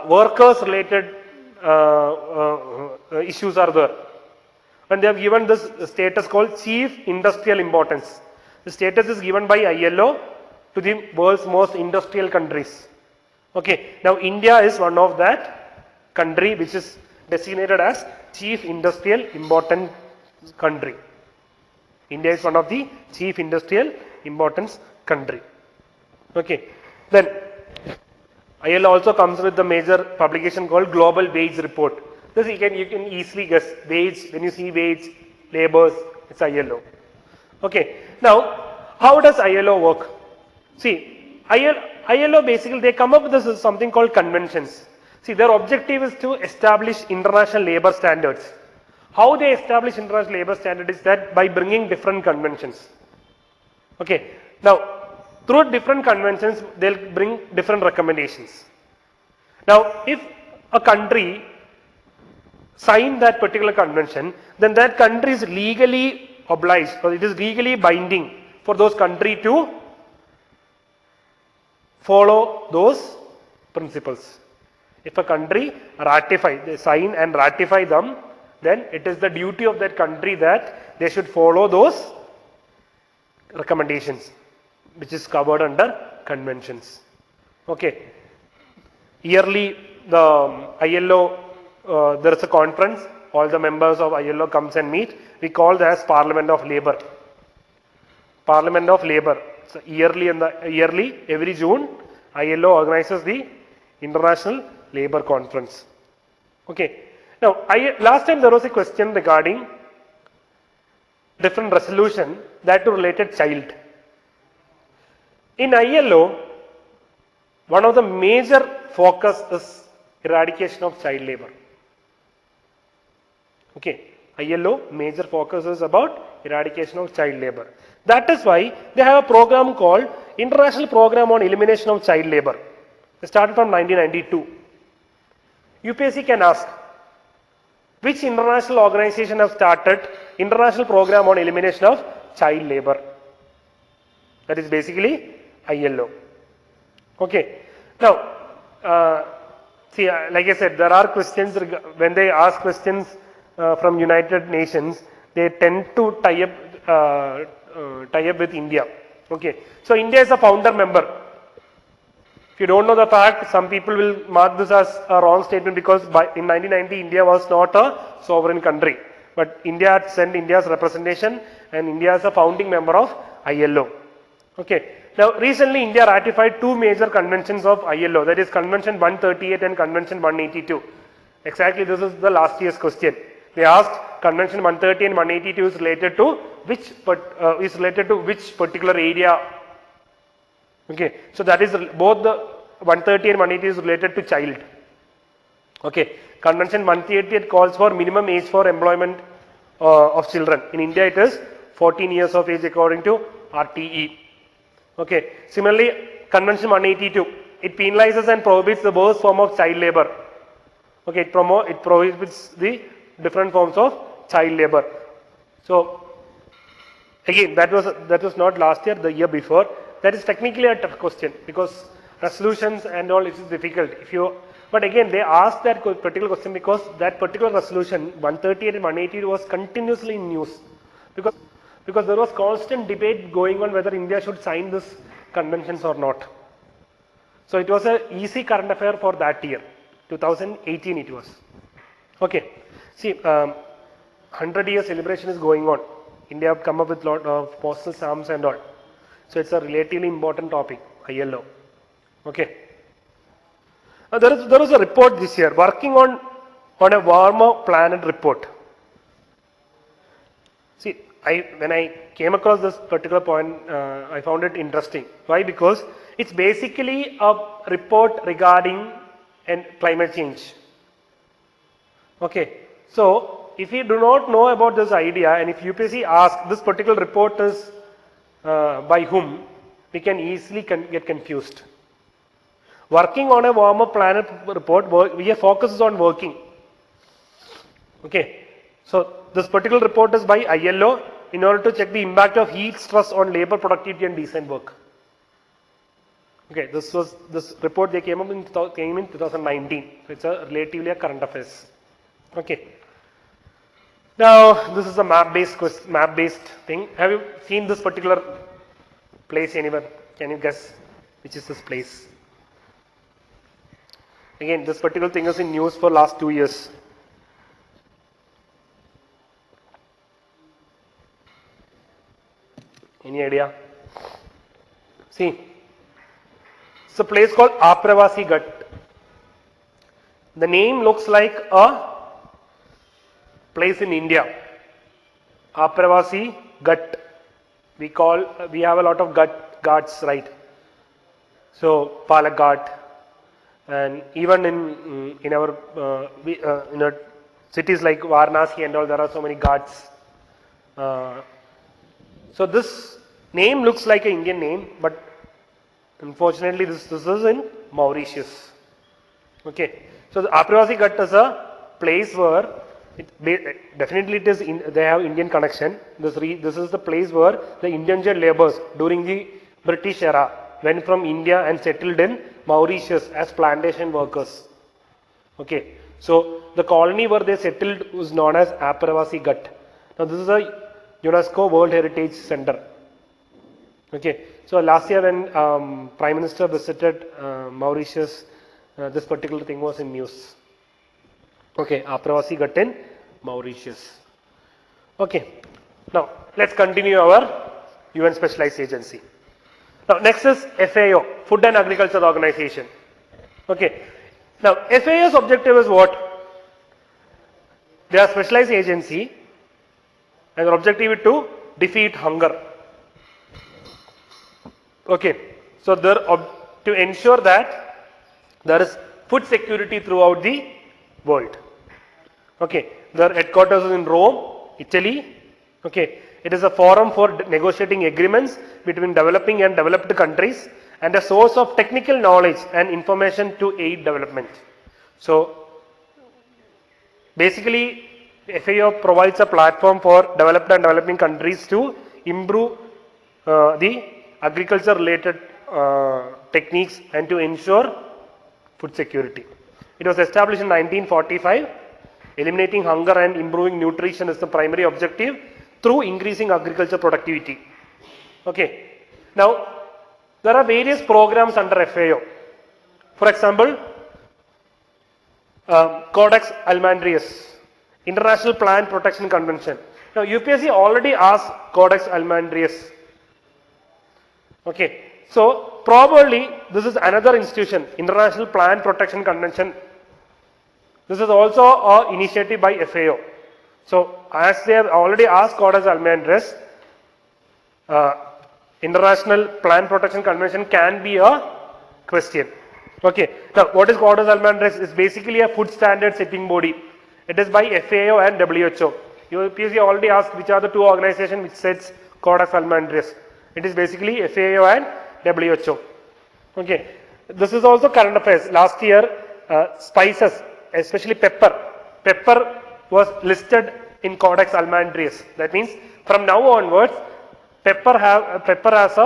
Speaker 1: workers related issues are there. And they have given this status called chief industrial importance. The status is given by ILO to the world's most industrial countries. Okay. Now India is one of that country which is designated as chief industrial important country. India is one of the chief industrial importance country. Okay. Then ILO also comes with the major publication called Global Wage Report. This you can easily guess. Wage, when you see wage, labors, it's ILO. Okay. Now, how does ILO work? See, ILO basically they come up with this something called conventions. See, their objective is to establish international labor standards. How they establish international labor standards is that by bringing different conventions. Okay. Now, through different conventions, they'll bring different recommendations. Now, if a country sign that particular convention, then that country is legally obliged, or it is legally binding for those country to follow those principles. If a country they sign and ratify them, then it is the duty of that country that they should follow those recommendations, which is covered under conventions. Okay. Yearly, the ILO, there is a conference, all the members of ILO comes and meet. We call that as Parliament of Labour. Parliament of Labour. So yearly every June, ILO organizes the International Labour Conference. Okay. Now, last time there was a question regarding different resolution that related child. In ILO, one of the major focus is eradication of child labor. Okay. ILO major focus is about eradication of child labor. That is why they have a program called International Program on Elimination of Child Labor. It started from 1992. UPSC can ask, which international organization have started International Program on Elimination of Child Labor? That is basically ILO. Okay. Now, see, like I said, there are questions, when they ask questions from United Nations, they tend to tie up with India. Okay. So India is a founder member. If you don't know the fact, some people will mark this as a wrong statement because in 1990 India was not a sovereign country. But India had sent India's representation and India is a founding member of ILO. Okay. Now recently India ratified two major conventions of ILO, that is Convention 138 and Convention 182. Exactly, this is the last year's question. They asked Convention 130 and 182 is related to which particular area. Okay, so that is both the 130 and 180 is related to child. Okay, Convention 138 calls for minimum age for employment of children. In India, it is 14 years of age according to RTE. Okay, similarly, Convention 182 it penalizes and prohibits the worst form of child labor. Okay, it prohibits the different forms of child labor. So again, that was not last year, the year before. That is technically a tough question because resolutions and all it is difficult. If you But again, they asked that particular question because that particular resolution 138 and 180 was continuously in news because there was constant debate going on whether India should sign this conventions or not. So it was an easy current affair for that year, 2018 it was. Okay, see, 100-year celebration is going on. India have come up with lot of postal stamps and all. So it's a relatively important topic, ILO. Okay. There was a report this year working on a warmer planet report. See, when I came across this particular point, I found it interesting. Why? Because it's basically a report regarding climate change. Okay, so if you do not know about this idea and if UPSC asks this particular report is by whom, we can easily get confused. Working on a warmer planet report, we are focused on working. Okay, so this particular report is by ILO in order to check the impact of heat stress on labor productivity and decent work. Okay, this report they came in 2019. So it's a relatively a current affairs. Okay. Now this is a map-based thing. Have you seen this particular place anywhere? Can you guess which is this place? Again, this particular thing is in news for last 2 years. Any idea? See, it's a place called Apravasi Ghat. The name looks like a place in India. Apravasi Ghat. We have a lot of ghats, right? So Palak Ghat, and even in our cities like Varanasi and all, there are so many ghats. So this name looks like an Indian name, but unfortunately this is in Mauritius. Okay, so the Apravasi Ghat is a place where definitely they have Indian connection. This is the place where the indentured laborers during the British era went from India and settled in Mauritius as plantation workers. Okay, so the colony where they settled was known as Apravasi Ghat. Now this is a UNESCO World Heritage Center. Okay, so last year when Prime Minister visited Mauritius, this particular thing was in news. Okay, Apravasi Ghat in Mauritius. Okay, now let's continue our UN Specialized Agency. Now next is FAO, Food and Agriculture Organization. Okay, now FAO's objective is what? They are specialized agency and their objective is to defeat hunger. Okay, so to ensure that there is food security throughout the world. Okay, their headquarters is in Rome, Italy. Okay, it is a forum for negotiating agreements between developing and developed countries and a source of technical knowledge and information to aid development. So basically FAO provides a platform for developed and developing countries to improve the agriculture related techniques and to ensure food security. It was established in 1945. Eliminating hunger and improving nutrition is the primary objective through increasing agriculture productivity. Okay. Now, there are various programs under FAO. For example, Codex Almendrius, International Plant Protection Convention. Now, UPSC already asked Codex Almendrius. Okay. So, probably this is another institution, International Plant Protection Convention. This is also an initiative by FAO. So, as they have already asked Codex Almendrius, International Plant Protection Convention can be a question. Okay. Now, what is Codex Almendrius? It's basically a food standard setting body. It is by FAO and WHO. UPSC already asked which are the two organizations which sets Codex Almendrius. It is basically FAO and WHO. Okay. This is also current affairs. Last year, spices, especially pepper. Pepper was listed in Codex Almendrius. That means from now onwards, pepper as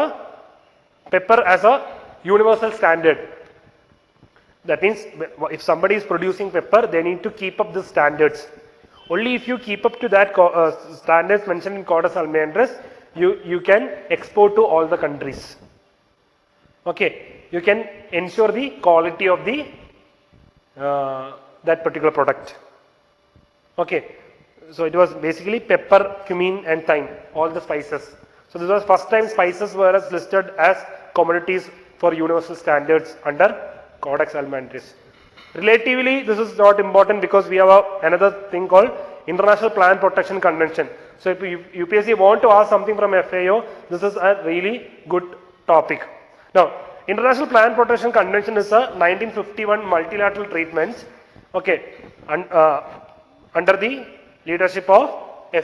Speaker 1: a universal standard. That means if somebody is producing pepper, they need to keep up the standards. Only if you keep up to that standards mentioned in Codex Almendris, you can export to all the countries. Okay, you can ensure the quality of the that particular product. Okay, so it was basically pepper, cumin and thyme, all the spices. So this was first time spices were listed as commodities for universal standards under Codex Almendris. Relatively, this is not important because we have another thing called International Plant Protection Convention. So if UPSC want to ask something from FAO, this is a really good topic. Now, International Plant Protection Convention is a 1951 multilateral treatment, okay, under the leadership of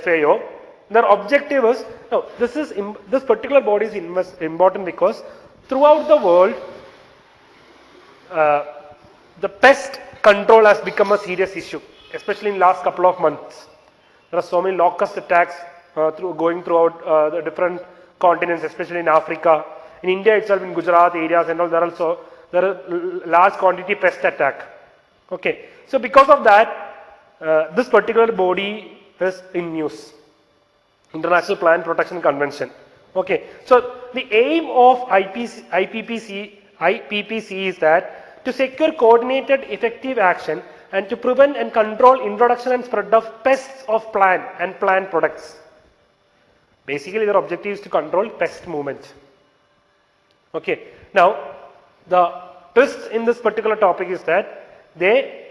Speaker 1: FAO. Their objective is, now this particular body is important because throughout the world, the pest control has become a serious issue, especially in last couple of months. There are so many locust attacks going throughout the different continents, especially in Africa. In India itself, in Gujarat areas and all, there are large quantity pest attack. Okay, so because of that, this particular body is in news. International Plant Protection Convention. Okay, so the aim of IPPC is that to secure coordinated effective action and to prevent and control introduction and spread of pests of plant and plant products. Basically their objective is to control pest movement. Okay, now the twist in this particular topic is that they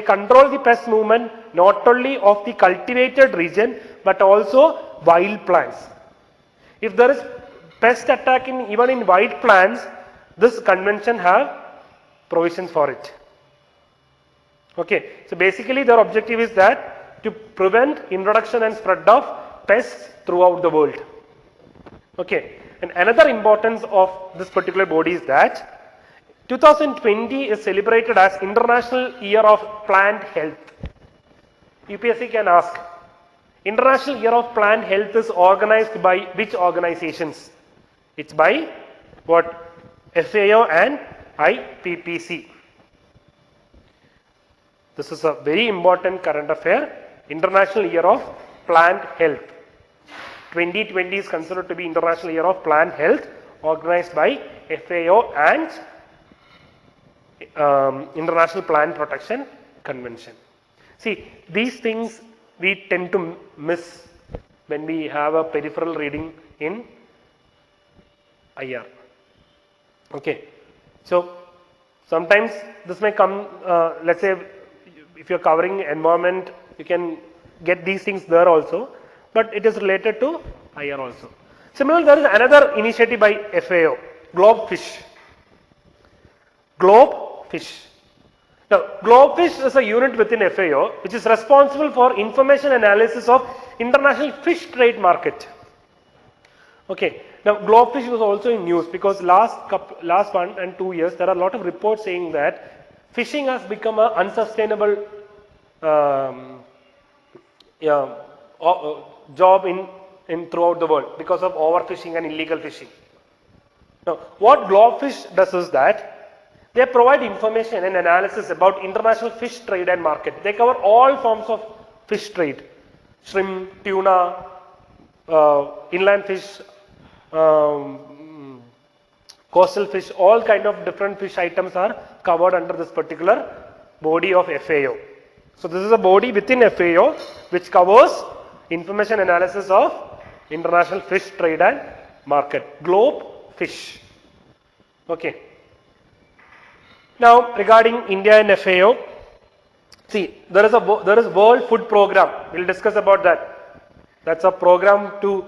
Speaker 1: control the pest movement not only of the cultivated region but also wild plants. If there is pest attack even in wild plants, this convention have provisions for it. Okay, so basically their objective is that to prevent introduction and spread of pests throughout the world. Okay, and another importance of this particular body is that 2020 is celebrated as International Year of Plant Health. UPSC can ask, International Year of Plant Health is organized by which organizations? It's by what? FAO and IPPC. This is a very important current affair. International Year of Plant Health. 2020 is considered to be International Year of Plant Health, organized by FAO and International Plant Protection Convention. See, these things we tend to miss when we have a peripheral reading in IR. Okay, so sometimes this may come, let's say if you're covering environment, you can get these things there also, but it is related to IR also. Similarly, there is another initiative by FAO, GlobeFish. GlobeFish. Now, GlobeFish is a unit within FAO which is responsible for information analysis of international fish trade market. Okay, now GlobeFish was also in news because last 1 and 2 years there are a lot of reports saying that fishing has become an unsustainable job in throughout the world because of overfishing and illegal fishing. Now, what GlobeFish does is that they provide information and analysis about international fish trade and market. They cover all forms of fish trade, shrimp, tuna, inland fish, coastal fish, all kind of different fish items are covered under this particular body of FAO. So this is a body within FAO which covers information analysis of international fish trade and market. GlobeFish. Okay. Now regarding India and FAO, see there is World Food Program. We'll discuss about that. That's a program to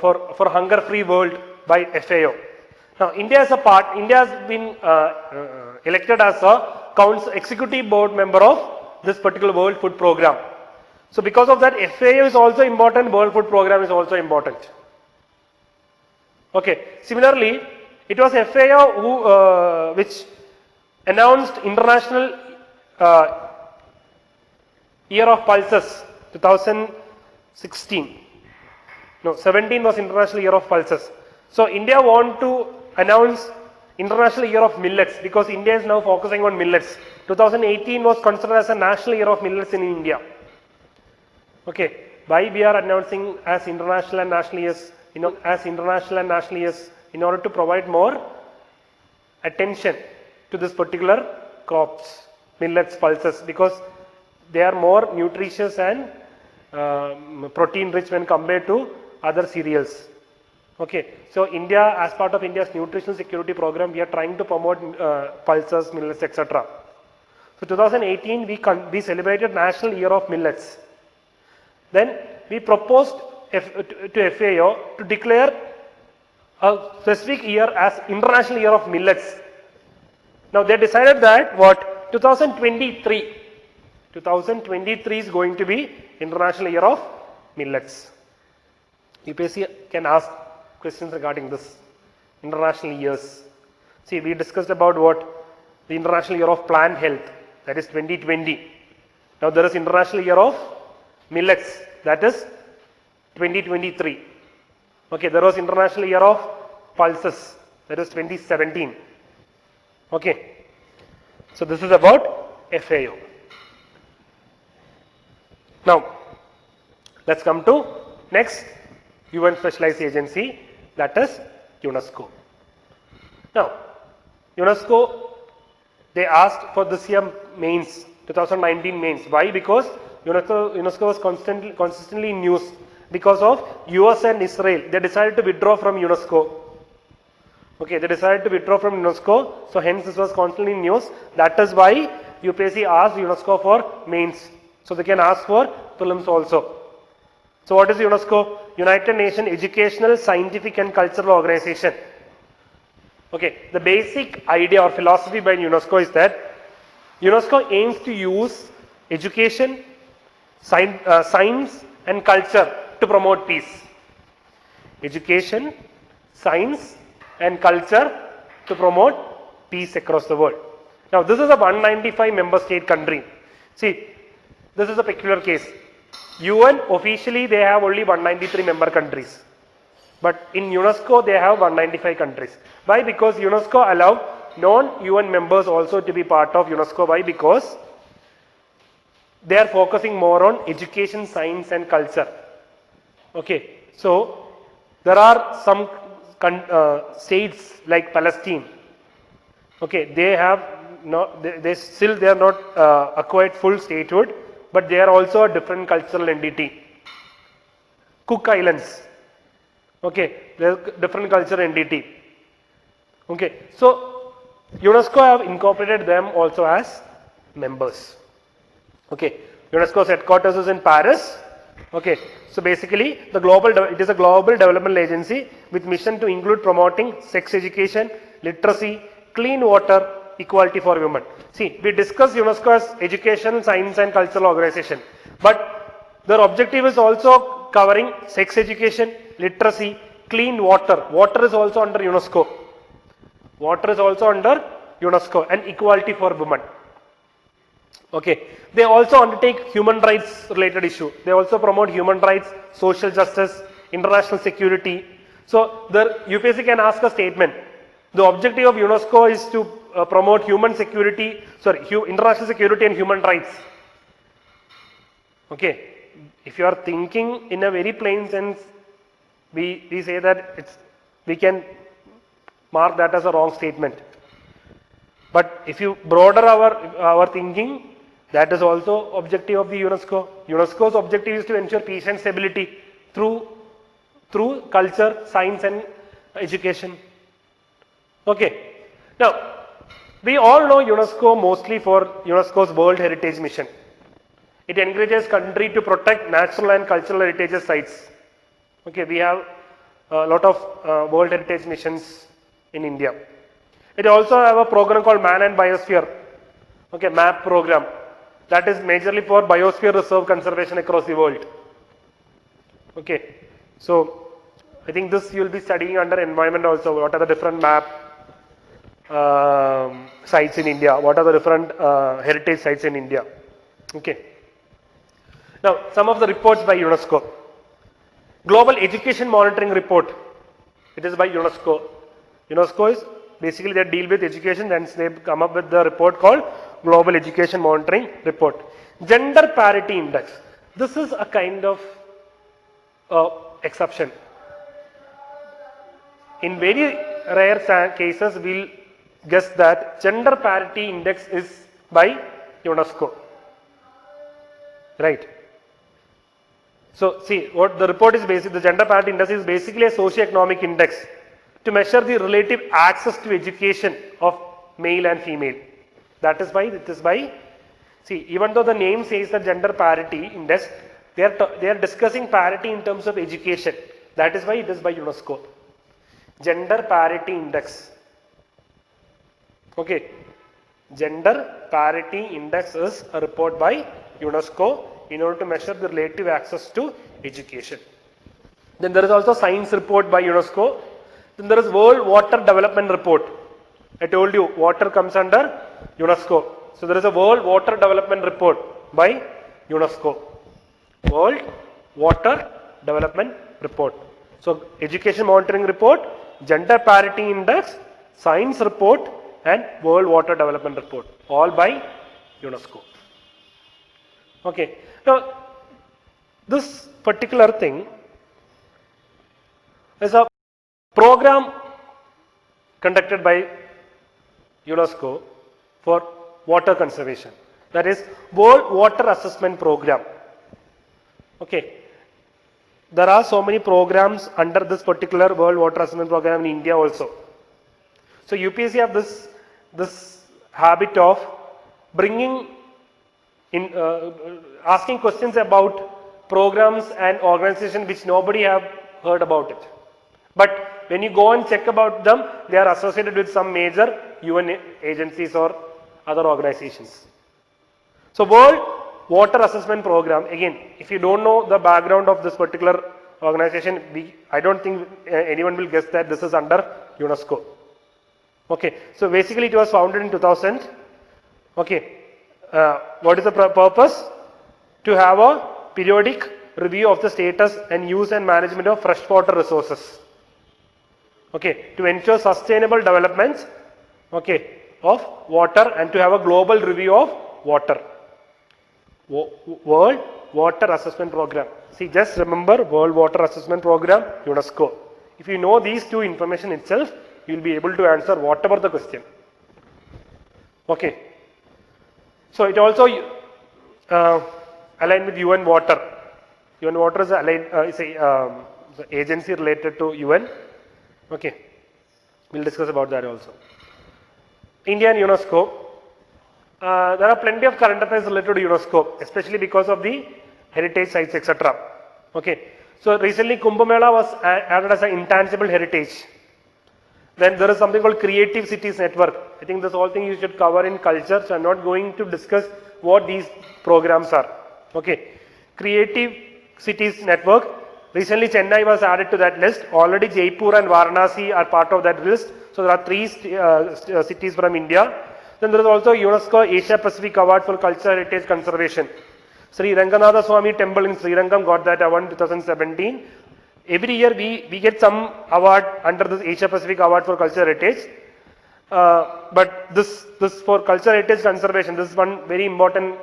Speaker 1: for hunger-free world by FAO. Now India is a part. India has been elected as a executive board member of this particular World Food Program. So because of that, FAO is also important. World Food Program is also important. Okay. Similarly, it was FAO who which announced International Year of Pulses 2016. No, 17 was International Year of Pulses. So India want to announce International Year of Millets, because India is now focusing on millets. 2018 was considered as a National Year of Millets in India. Okay, why we are announcing as international and national years, in order to provide more attention to this particular crops, millets, pulses, because they are more nutritious and protein rich when compared to other cereals. Okay, so India, as part of India's nutritional security program, we are trying to promote pulses, millets, etc. So 2018 we celebrated National Year of Millets. Then we proposed to FAO to declare a specific year as International Year of Millets. Now they decided that what 2023 is going to be International Year of Millets. UPSC can ask questions regarding this international years. See, we discussed about what the International Year of Plant Health, that is 2020. Now there is International Year of Millets, that is 2023. Okay, there was International Year of Pulses, that is 2017. Okay, so this is about FAO. Now let's come to next UN specialized agency, that is UNESCO. Now UNESCO, they asked for this year mains, 2019 mains. Why? Because UNESCO was consistently in news because of US and Israel. They decided to withdraw from UNESCO. Okay, they decided to withdraw from UNESCO, so hence this was constantly in news. That is why UPSC asked UNESCO for mains, so they can ask for prelims also. So what is UNESCO? United Nations Educational, Scientific and Cultural Organization. Okay, the basic idea or philosophy behind UNESCO is that UNESCO aims to use education, science and culture to promote peace. Education, science and culture to promote peace across the world. Now this is a 195 member state country. See, this is a peculiar case. UN officially they have only 193 member countries. But in UNESCO they have 195 countries. Why? Because UNESCO allow non-UN members also to be part of UNESCO. Why? Because they are focusing more on education, science and culture. Okay, so there are some states like Palestine. Okay, they have not, they are not acquired full statehood, but they are also a different cultural entity. Cook Islands. Okay, they are different cultural entity. Okay, so UNESCO have incorporated them also as members. Okay, UNESCO's headquarters is in Paris. Okay, so basically it is a global development agency with mission to include promoting sex education, literacy, clean water, equality for women. See, we discussed UNESCO as education, science and cultural organization, but their objective is also covering sex education, literacy, clean water. Water is also under UNESCO. Water is also under UNESCO and equality for women. Okay, they also undertake human rights related issue. They also promote human rights, social justice, international security. So the UPSC can ask a statement. The objective of UNESCO is to promote international security and human rights. Okay, if you are thinking in a very plain sense, we say that we can mark that as a wrong statement. But if you broaden our thinking, that is also objective of the UNESCO. UNESCO's objective is to ensure peace and stability through culture, science and education. Okay. Now, we all know UNESCO mostly for UNESCO's World Heritage Mission. It encourages country to protect natural and cultural heritage sites. Okay, we have a lot of World Heritage missions in India. It also have a program called Man and Biosphere. Okay, MAP program. That is majorly for biosphere reserve conservation across the world. Okay, so I think this you will be studying under environment also. What are the different MAP sites in India? What are the different heritage sites in India? Okay. Now, some of the reports by UNESCO. Global Education Monitoring Report. It is by UNESCO. UNESCO is Basically, they deal with education, then they come up with the report called Global Education Monitoring Report. Gender Parity Index. This is a kind of exception. In very rare cases, we'll guess that gender parity index is by UNESCO. Right. So see what the report is basically, the gender parity index is basically a socio-economic index to measure the relative access to education of male and female. That is why it is by, see, even though the name says the gender parity index, they are discussing parity in terms of education. That is why it is by UNESCO. Gender parity index. Okay. Gender parity index is a report by UNESCO in order to measure the relative access to education. Then there is also science report by UNESCO. Then there is World Water Development Report. I told you water comes under UNESCO. So there is a World Water Development Report by UNESCO. World Water Development Report. So education monitoring report, gender parity index, science report and World Water Development Report, all by UNESCO. Okay. Now this particular thing is a program conducted by UNESCO for water conservation. That is World Water Assessment Program. Okay. There are so many programs under this particular World Water Assessment Program in India also. So UPSC have this habit of bringing in asking questions about programs and organizations which nobody have heard about it. But when you go and check about them, they are associated with some major UN agencies or other organizations. So World Water Assessment Program, again, if you don't know the background of this particular organization, I don't think anyone will guess that this is under UNESCO. Okay, so basically it was founded in 2000. Okay, what is the purpose? To have a periodic review of the status and use and management of freshwater resources. Okay, to ensure sustainable developments, okay, of water and to have a global review of water. World Water Assessment Program. See, just remember World Water Assessment Program, UNESCO. If you know these two information itself, you will be able to answer whatever the question. Okay. So it also aligned with UN Water. UN Water is an agency related to UN. Okay. We'll discuss about that also. India and UNESCO. There are plenty of current affairs related to UNESCO, especially because of the heritage sites, etc. Okay. So recently Kumbh Mela was added as an intangible heritage. Then there is something called Creative Cities Network. I think this whole thing you should cover in culture, so I'm not going to discuss what these programs are. Okay. Creative Cities Network. Recently Chennai was added to that list. Already Jaipur and Varanasi are part of that list. So there are 3 cities from India. Then there is also UNESCO Asia Pacific Award for Cultural Heritage Conservation. Sri Ranganatha Swami Temple in Sri Rangam got that award in 2017. Every year we get some award under this Asia Pacific Award for Cultural Heritage. But this for Cultural Heritage Conservation, this is one very important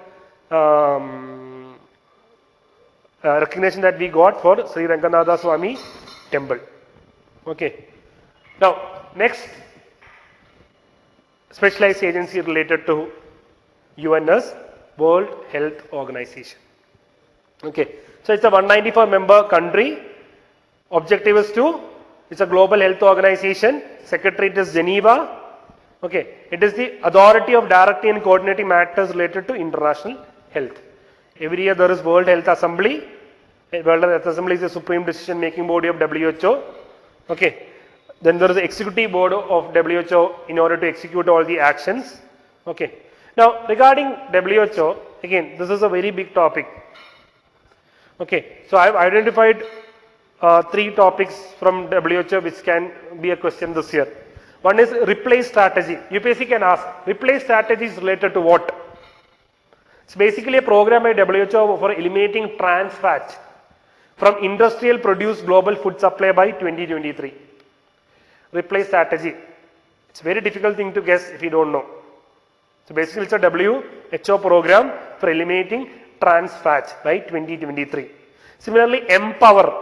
Speaker 1: recognition that we got for Sri Ranganatha Swami Temple. Okay. Now next specialized agency related to UN is World Health Organization. Okay. So it's a 194 member country. Objective is it's a global health organization. Secretariat is Geneva. Okay. It is the authority of directing and coordinating matters related to international health. Every year there is World Health Assembly. World Health Assembly is the supreme decision making body of WHO. Okay. Then there is the executive board of WHO in order to execute all the actions. Okay. Now regarding WHO, again this is a very big topic. Okay. So I have identified 3 topics from WHO which can be a question this year. One is replace strategy. UPSC can ask, replace strategy is related to what? It's basically a program by WHO for eliminating trans fat from industrial produced global food supply by 2023. Replace strategy. It's a very difficult thing to guess if you don't know. So basically it's a WHO program for eliminating trans fats by 2023. Similarly, Empower.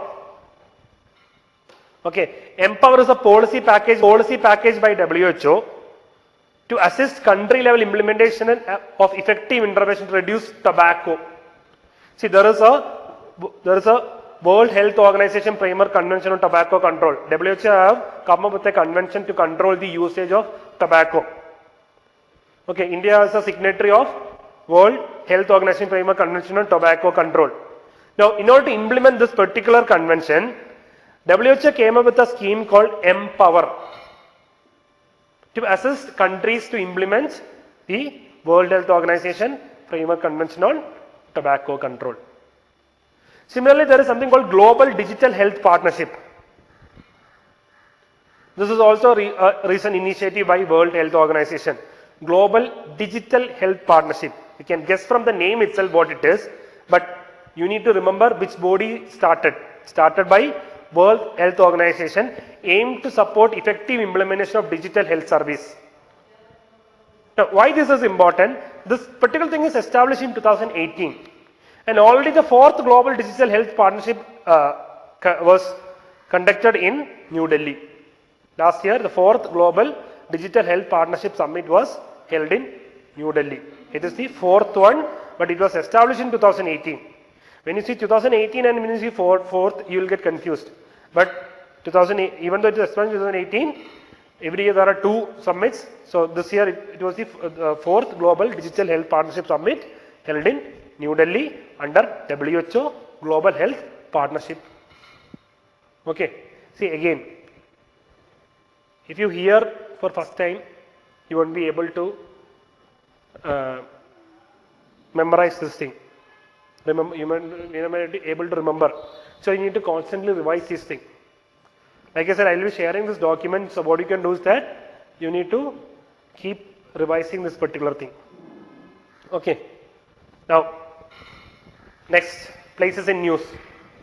Speaker 1: Okay, Empower is a policy package by WHO to assist country level implementation of effective intervention to reduce tobacco. See, there is a World Health Organization Framework Convention on Tobacco Control. WHO have come up with a convention to control the usage of tobacco. Okay, India is a signatory of World Health Organization Framework Convention on Tobacco Control. Now, in order to implement this particular convention, WHO came up with a scheme called Empower to assist countries to implement the World Health Organization Framework Convention on Tobacco Control. Similarly, there is something called Global Digital Health Partnership. This is also a recent initiative by World Health Organization. Global Digital Health Partnership. You can guess from the name itself what it is, but you need to remember which body started. Started by World Health Organization, aimed to support effective implementation of digital health service. Now, why this is important? This particular thing is established in 2018. And already the 4th Global Digital Health Partnership was conducted in New Delhi. Last year, the 4th Global Digital Health Partnership Summit was held in New Delhi. It is the 4th one, but it was established in 2018. When you see 2018 and when you see 4th, you will get confused. But 2008, even though it was established in 2018, every year there are 2 summits. So this year it was the 4th Global Digital Health Partnership Summit held in New Delhi under WHO Global Health Partnership. Okay, see again, if you hear for first time, you won't be able to memorize this thing. Remember, you might be able to remember. So you need to constantly revise this thing. Like I said, I will be sharing this document. So what you can do is that you need to keep revising this particular thing. Okay. Now, next places in news.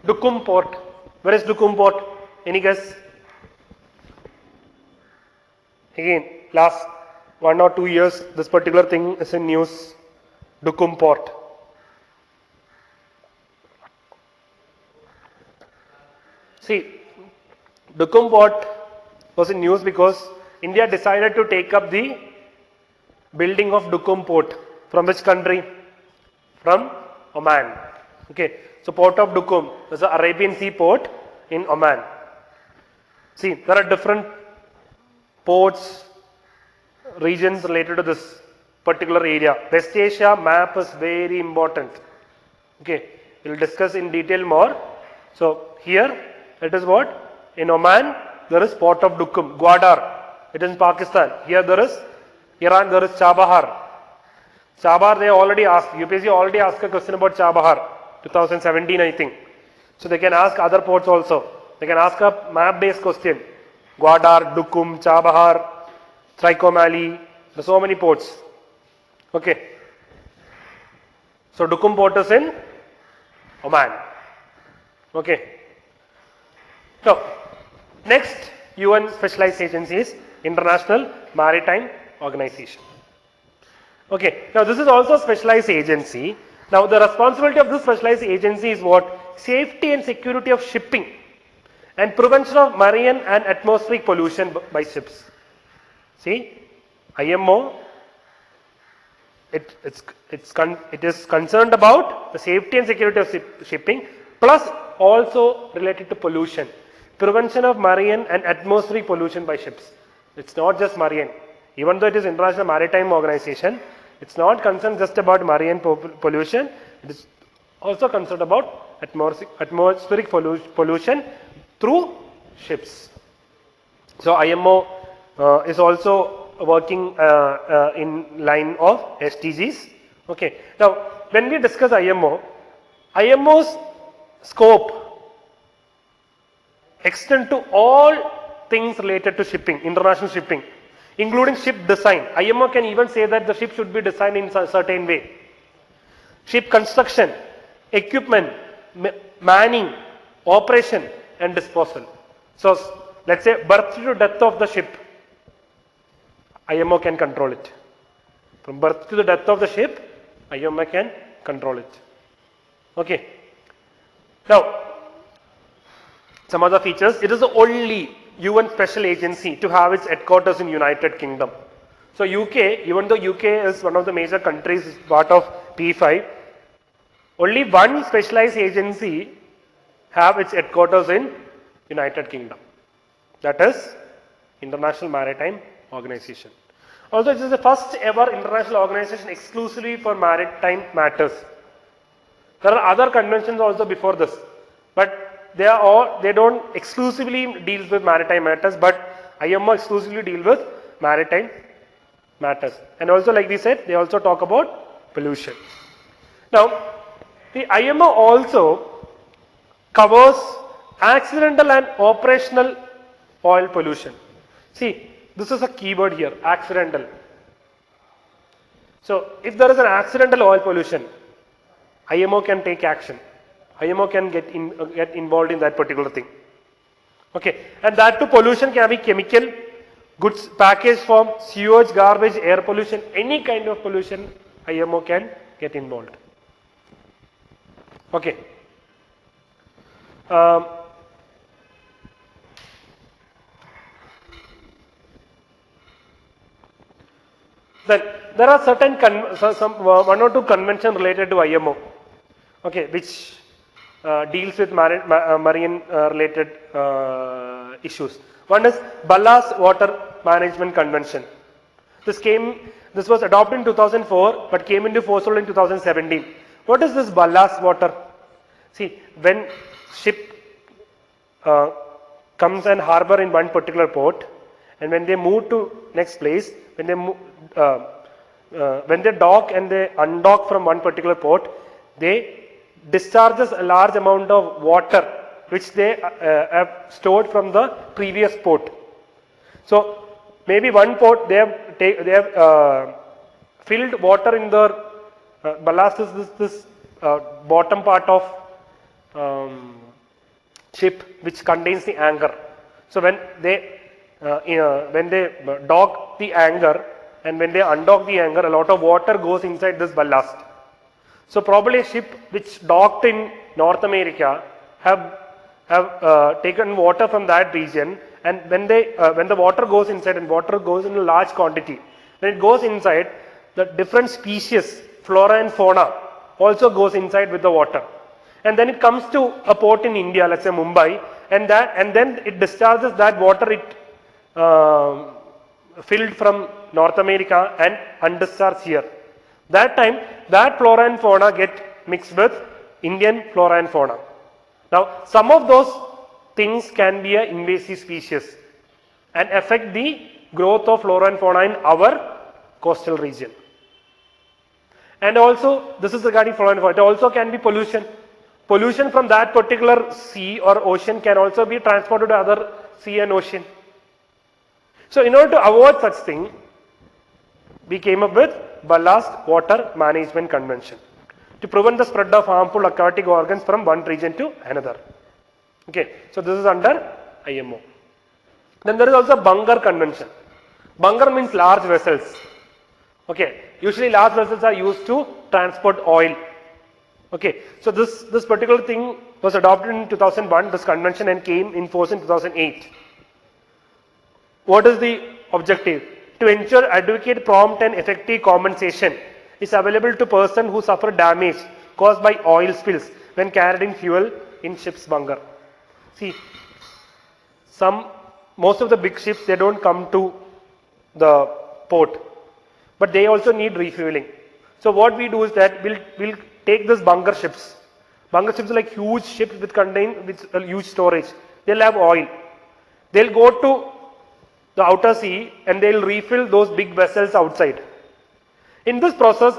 Speaker 1: Dukum Port. Where is Dukum Port? Any guess? Again, last 1 or 2 years, this particular thing is in news. Dukum Port. See, Dukum Port was in news because India decided to take up the building of Dukum Port. From which country? From Oman. Okay, so port of Dukum is the Arabian Sea port in Oman. See, there are different ports, regions related to this particular area. West Asia map is very important. Okay, we will discuss in detail more. So here it is what? In Oman there is port of Dukum, Gwadar. It is in Pakistan. Here there is Iran, there is Chabahar. Chabahar, they already asked, UPSC already asked a question about Chabahar, 2017 I think. So they can ask other ports also. They can ask a map based question. Gwadar, Dukum, Chabahar, Trycomali, there are so many ports. Okay. So Dukum port is in Oman. Okay. So next UN specialized agency is International Maritime Organization. Okay, now this is also a specialized agency. Now the responsibility of this specialized agency is what? Safety and security of shipping and prevention of marine and atmospheric pollution by ships. See, IMO, it is concerned about the safety and security of shipping plus also related to pollution. Prevention of marine and atmospheric pollution by ships. It's not just marine. Even though it is International Maritime Organization, it's not concerned just about marine pollution, it is also concerned about atmospheric pollution through ships. So IMO is also working in line of SDGs. Okay. Now, when we discuss IMO's scope extend to all things related to shipping, international shipping, including ship design. IMO can even say that the ship should be designed in a certain way. Ship construction, equipment, manning, operation and disposal. So let's say birth to death of the ship. IMO can control it. From birth to the death of the ship, IMO can control it. Okay. Now, some other features. It is the only UN special agency to have its headquarters in United Kingdom. So UK, even though UK is one of the major countries, is part of P5, only one specialized agency have its headquarters in United Kingdom. That is International Maritime Organization. Also, it is the first ever international organization exclusively for maritime matters. There are other conventions also before this, but they don't exclusively deal with maritime matters, but IMO exclusively deal with maritime matters. And also, like we said, they also talk about pollution. Now, the IMO also covers accidental and operational oil pollution. See, this is a keyword here, accidental. So, if there is an accidental oil pollution, IMO can take action. IMO can get involved in that particular thing. Okay, and that too pollution can be chemical, goods, package form, sewage, garbage, air pollution, any kind of pollution, IMO can get involved. Okay. Then there are certain one or two conventions related to IMO, okay, which deals with marine related issues. One is Ballast Water Management Convention. This was adopted in 2004 but came into force in 2017. What is this ballast water? See, when ship comes and harbor in one particular port, and when they move to next place, when they dock and they undock from one particular port, they discharges a large amount of water which they have stored from the previous port. So maybe one port they have filled water in their ballast is this bottom part of ship which contains the anchor. So when they dock the anchor and when they undock the anchor, a lot of water goes inside this ballast. So probably a ship which docked in North America have taken water from that region, and when the water goes inside, and water goes in a large quantity, when it goes inside, the different species, flora and fauna, also goes inside with the water. And then it comes to a port in India, let's say Mumbai, and then it discharges that water it filled from North America and undischarged here. That time, that flora and fauna get mixed with Indian flora and fauna. Now, some of those things can be an invasive species and affect the growth of flora and fauna in our coastal region. And also, this is regarding flora and fauna, it also can be pollution. Pollution from that particular sea or ocean can also be transported to other sea and ocean. So, in order to avoid such thing, we came up with Ballast Water Management Convention to prevent the spread of harmful aquatic organs from one region to another. Okay, so this is under IMO. Then there is also Bunker Convention. Bunker means large vessels. Okay, usually large vessels are used to transport oil. Okay, so this particular thing was adopted in 2001, this convention, and came in force in 2008. What is the objective? To ensure adequate, prompt and effective compensation is available to person who suffer damage caused by oil spills when carrying fuel in ship's bunker. See, most of the big ships, they don't come to the port, but they also need refueling. So what we do is that we'll take this bunker ships. Bunker ships are like huge ships with huge storage. They'll have oil. They'll go to the outer sea and they'll refill those big vessels outside. In this process,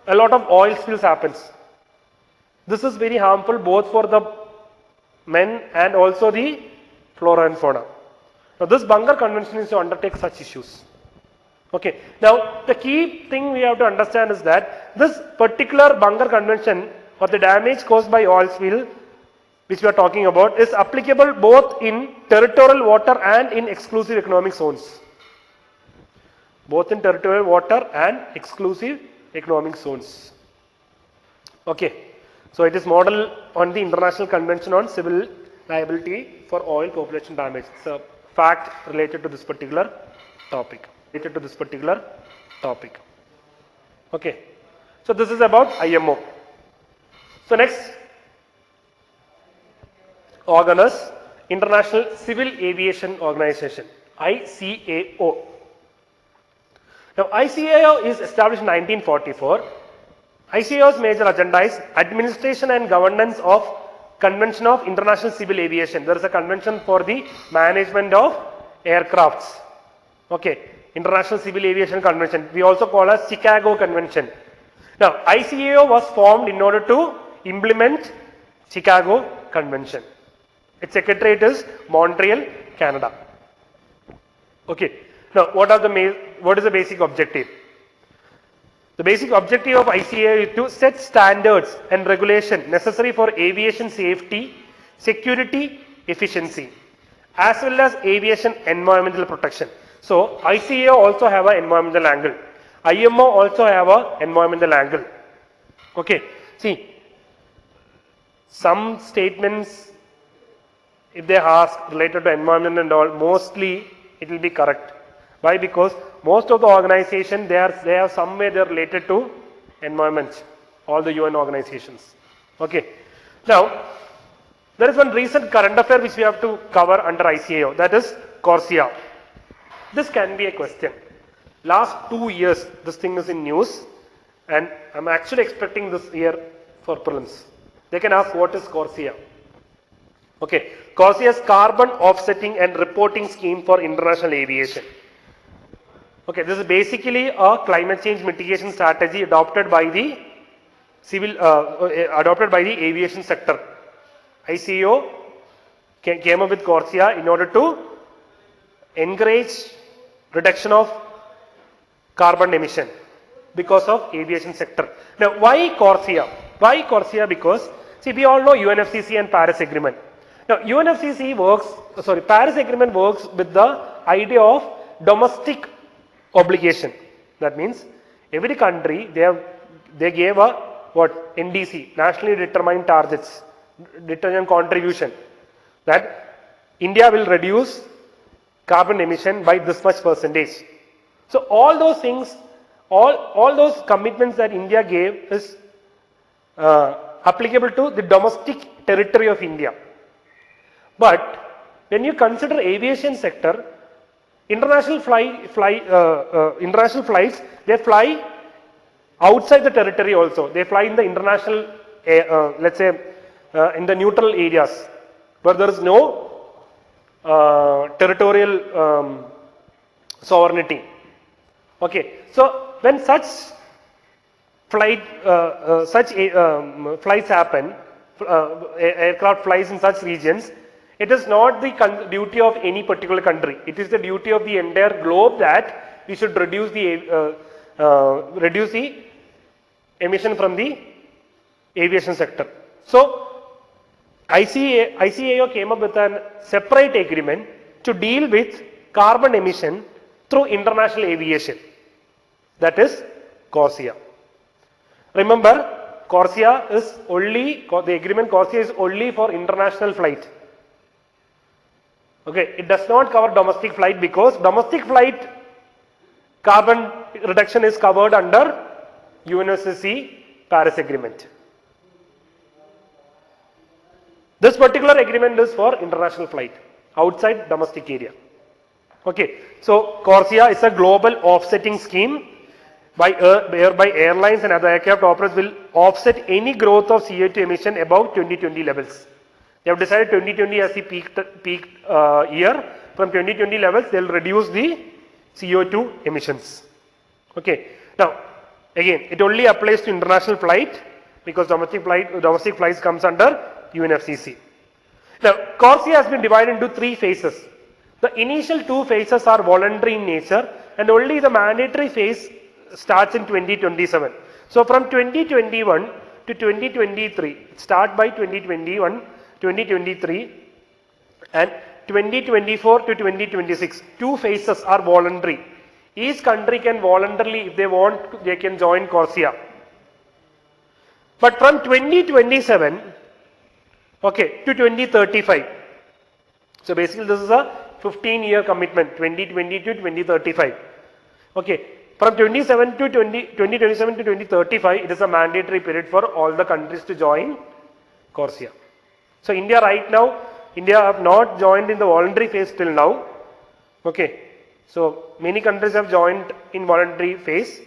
Speaker 1: a lot of oil spills happens. This is very harmful both for the men and also the flora and fauna. Now this bunker convention is to undertake such issues. Okay. Now the key thing we have to understand is that this particular bunker convention, or the damage caused by oil spill, which we are talking about, is applicable both in territorial water and in exclusive economic zones. both in territorial water and exclusive economic zones. Okay, so it is modeled on the International Convention on Civil Liability for Oil Population Damage. It's a fact related to this particular topic. Okay, so this is about IMO. So next organ is International Civil Aviation Organization, ICAO. Now ICAO is established in 1944. ICAO's major agenda is administration and governance of Convention of International Civil Aviation. There is a convention for the management of aircrafts. Okay, International Civil Aviation Convention. We also call as Chicago Convention. Now ICAO was formed in order to implement Chicago Convention. Its secretariat is Montreal, Canada. Okay. Now what is the basic objective? The basic objective of ICAO is to set standards and regulation necessary for aviation safety, security, efficiency, as well as aviation environmental protection. So ICAO also have an environmental angle. IMO also have an environmental angle. Okay. See, some statements, if they ask related to environment and all, mostly it will be correct. Why? Because most of the organization they are some way they are related to environment, all the UN organizations. Okay. Now there is one recent current affair which we have to cover under ICAO, that is CORSIA. This can be a question. Last 2 years this thing is in news and I am actually expecting this year for prelims. They can ask what is CORSIA. Okay, CORSIA is Carbon Offsetting and Reporting Scheme for International Aviation. Okay, this is basically a climate change mitigation strategy adopted by the aviation sector. ICAO came up with CORSIA in order to encourage reduction of carbon emission because of aviation sector. Now, why CORSIA? Why CORSIA? Because see, we all know UNFCCC and Paris Agreement. Now, Paris Agreement works with the idea of domestic obligation. That means every country they gave a what NDC, nationally determined targets, determined contribution, that India will reduce carbon emission by this much percentage. So all those things, all those commitments that India gave is applicable to the domestic territory of India. But when you consider aviation sector, international flights, they fly outside the territory also. They fly in the international, let's say, in the neutral areas where there is no territorial sovereignty. Okay, so when such flights happen, aircraft flies in such regions, it is not the duty of any particular country. It is the duty of the entire globe that we should reduce the emission from the aviation sector. So ICAO came up with a separate agreement to deal with carbon emission through international aviation. That is CORSIA. Remember, CORSIA is only, the agreement CORSIA is only for international flight. Okay, it does not cover domestic flight because domestic flight carbon reduction is covered under UNFCCC Paris Agreement. This particular agreement is for international flight outside domestic area. Okay, so CORSIA is a global offsetting scheme whereby airlines and other aircraft operators will offset any growth of CO2 emission above 2020 levels. They have decided 2020 as the peak year. From 2020 levels, they will reduce the CO2 emissions. Okay. Now, again, it only applies to international flight because domestic flights comes under UNFCCC. Now, CORSIA has been divided into 3 phases. The initial 2 phases are voluntary in nature and only the mandatory phase starts in 2027. So, from 2021 to 2023, start by 2021, 2023 and 2024 to 2026, 2 phases are voluntary. Each country can voluntarily, if they want, they can join CORSIA. But from 2027, okay, to 2035. So basically this is a 15-year commitment, 2020 to 2035. Okay, from 2027 to 2035, it is a mandatory period for all the countries to join CORSIA. So India right now, India have not joined in the voluntary phase till now. Okay, so many countries have joined in voluntary phase.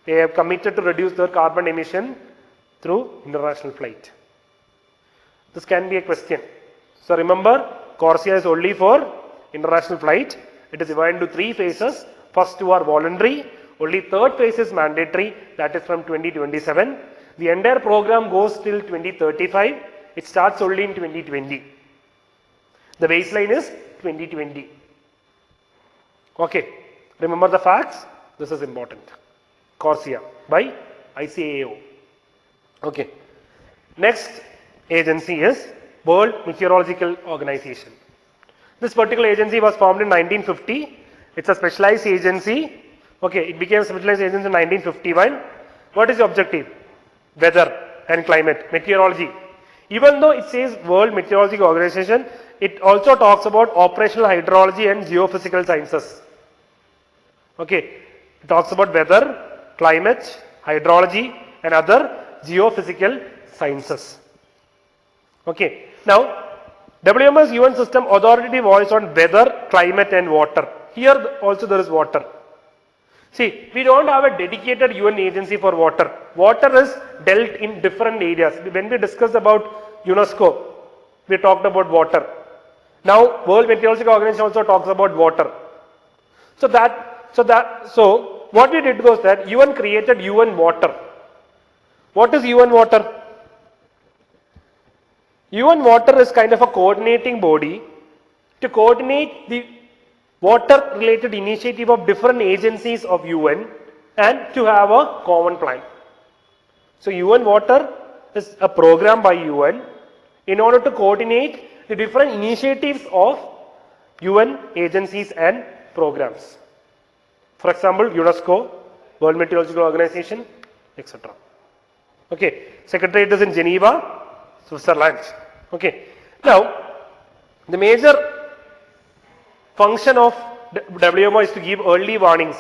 Speaker 1: They have committed to reduce their carbon emission through international flight. This can be a question. So remember, CORSIA is only for international flight. It is divided into 3 phases. First 2 are voluntary. Only third phase is mandatory. That is from 2027. The entire program goes till 2035. It starts only in 2020. The baseline is 2020. Okay. Remember the facts. This is important. CORSIA by ICAO. Okay. Next agency is World Meteorological Organization. This particular agency was formed in 1950. It's a specialized agency. Okay, it became a specialized agency in 1951. What is the objective? Weather and climate, meteorology. Even though it says World Meteorological Organization, it also talks about operational hydrology and geophysical sciences. Okay, it talks about weather, climate, hydrology and other geophysical sciences. Okay, now WMO is UN system authority voice on weather, climate and water. Here also there is water. See, we don't have a dedicated UN agency for water. Water is dealt in different areas. When we discussed about UNESCO, we talked about water. Now World Meteorological Organization also talks about water. So what we did was that UN created UN water. What is UN water? UN water is kind of a coordinating body to coordinate the water related initiative of different agencies of UN and to have a common plan. So UN water is a program by UN in order to coordinate the different initiatives of UN agencies and programs. For example, UNESCO, World Meteorological Organization, etc. Okay, Secretariat is in Geneva, Switzerland. Okay. Now, the major function of WMO is to give early warnings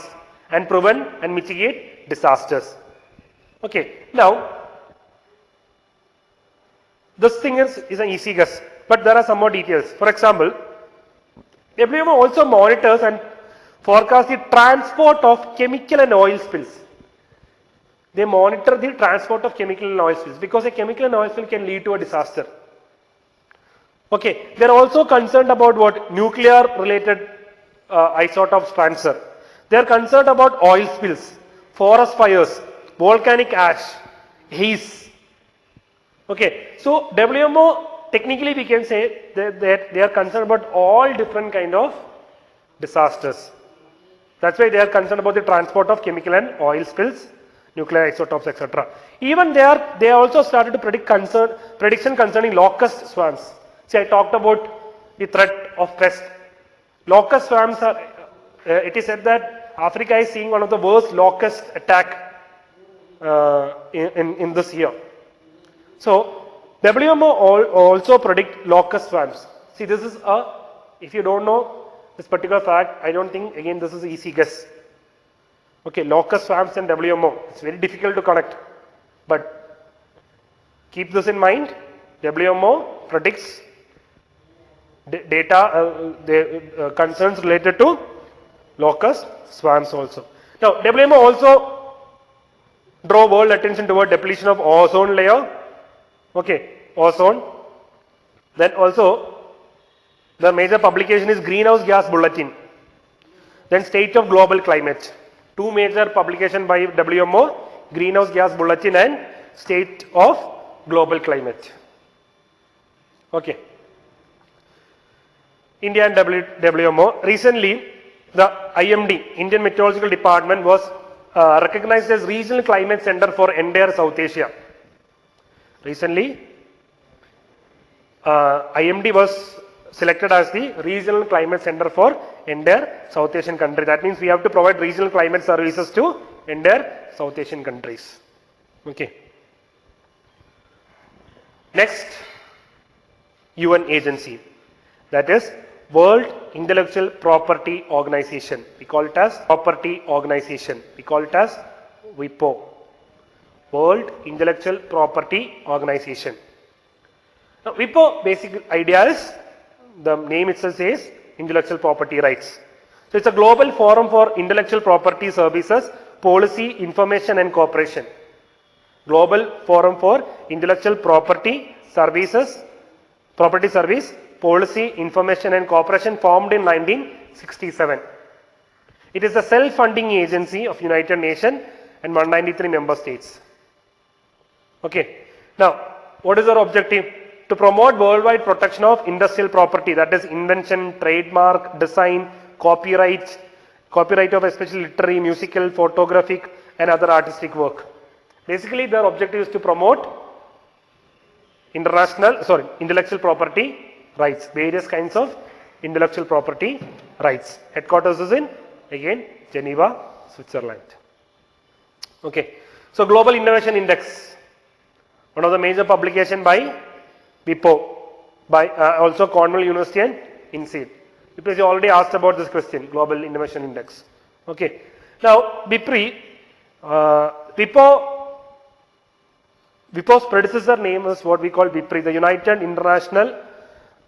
Speaker 1: and prevent and mitigate disasters. Okay. Now, this thing is an easy guess, but there are some more details. For example, WMO also monitors and forecasts the transport of chemical and oil spills. They monitor the transport of chemical and oil spills because a chemical and oil spill can lead to a disaster. Okay, they are also concerned about what? Nuclear related isotopes transfer. They are concerned about oil spills, forest fires, volcanic ash, haze. Okay, so WMO technically we can say that they are concerned about all different kind of disasters. That's why they are concerned about the transport of chemical and oil spills, nuclear isotopes, etc. Even they also started to prediction concerning locust swarms. See, I talked about the threat of pest. Locust swarms are, it is said that Africa is seeing one of the worst locust attack in this year. So, WMO also predict locust swarms. See, this is if you don't know this particular fact, I don't think, again, this is an easy guess. Okay, locust swarms and WMO, it's very difficult to connect. But keep this in mind, WMO predicts data, concerns related to locust swarms also. Now, WMO also draw world attention toward depletion of ozone layer. Okay, ozone. Then also, the major publication is Greenhouse Gas Bulletin. Then State of Global Climate. 2 major publications by WMO, Greenhouse Gas Bulletin and State of Global Climate. Okay. India and WMO. Recently, the IMD, Indian Meteorological Department, was recognized as Regional Climate Center for entire South Asia. Recently, IMD was selected as the regional climate center for entire South Asian country. That means we have to provide regional climate services to entire South Asian countries. Okay. Next, UN agency, that is World Intellectual Property Organization. We call it as Property Organization. We call it as WIPO. World Intellectual Property Organization. Now, WIPO basic idea is, the name itself says intellectual property rights. So it's a global forum for intellectual property services, policy, information and cooperation. Global forum for intellectual property services, property service, policy, information and cooperation, formed in 1967. It is a self-funding agency of United Nations and 193 member states. Okay. Now, what is our objective? To promote worldwide protection of industrial property, that is invention, trademark, design, copyright of especially literary, musical, photographic and other artistic work. Basically, their objective is to promote intellectual property rights, various kinds of intellectual property rights. Headquarters is in, again, Geneva, Switzerland. Okay. So, Global Innovation Index, one of the major publication by WIPO, by also Cornell University and INSEAD. Because you already asked about this question, Global Innovation Index. Okay. Now, WIPO's predecessor name is what we call WIPRI, the United International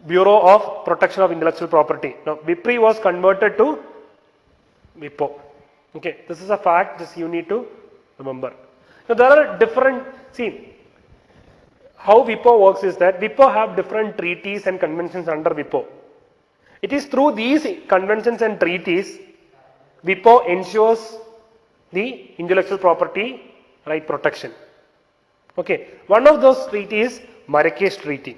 Speaker 1: Bureau of Protection of Intellectual Property. Now, WIPRI was converted to WIPO. Okay. This is a fact, this you need to remember. Now, there are different, see, how WIPO works is that WIPO have different treaties and conventions under WIPO. It is through these conventions and treaties WIPO ensures the intellectual property right protection. Okay. One of those treaties is Marrakesh Treaty.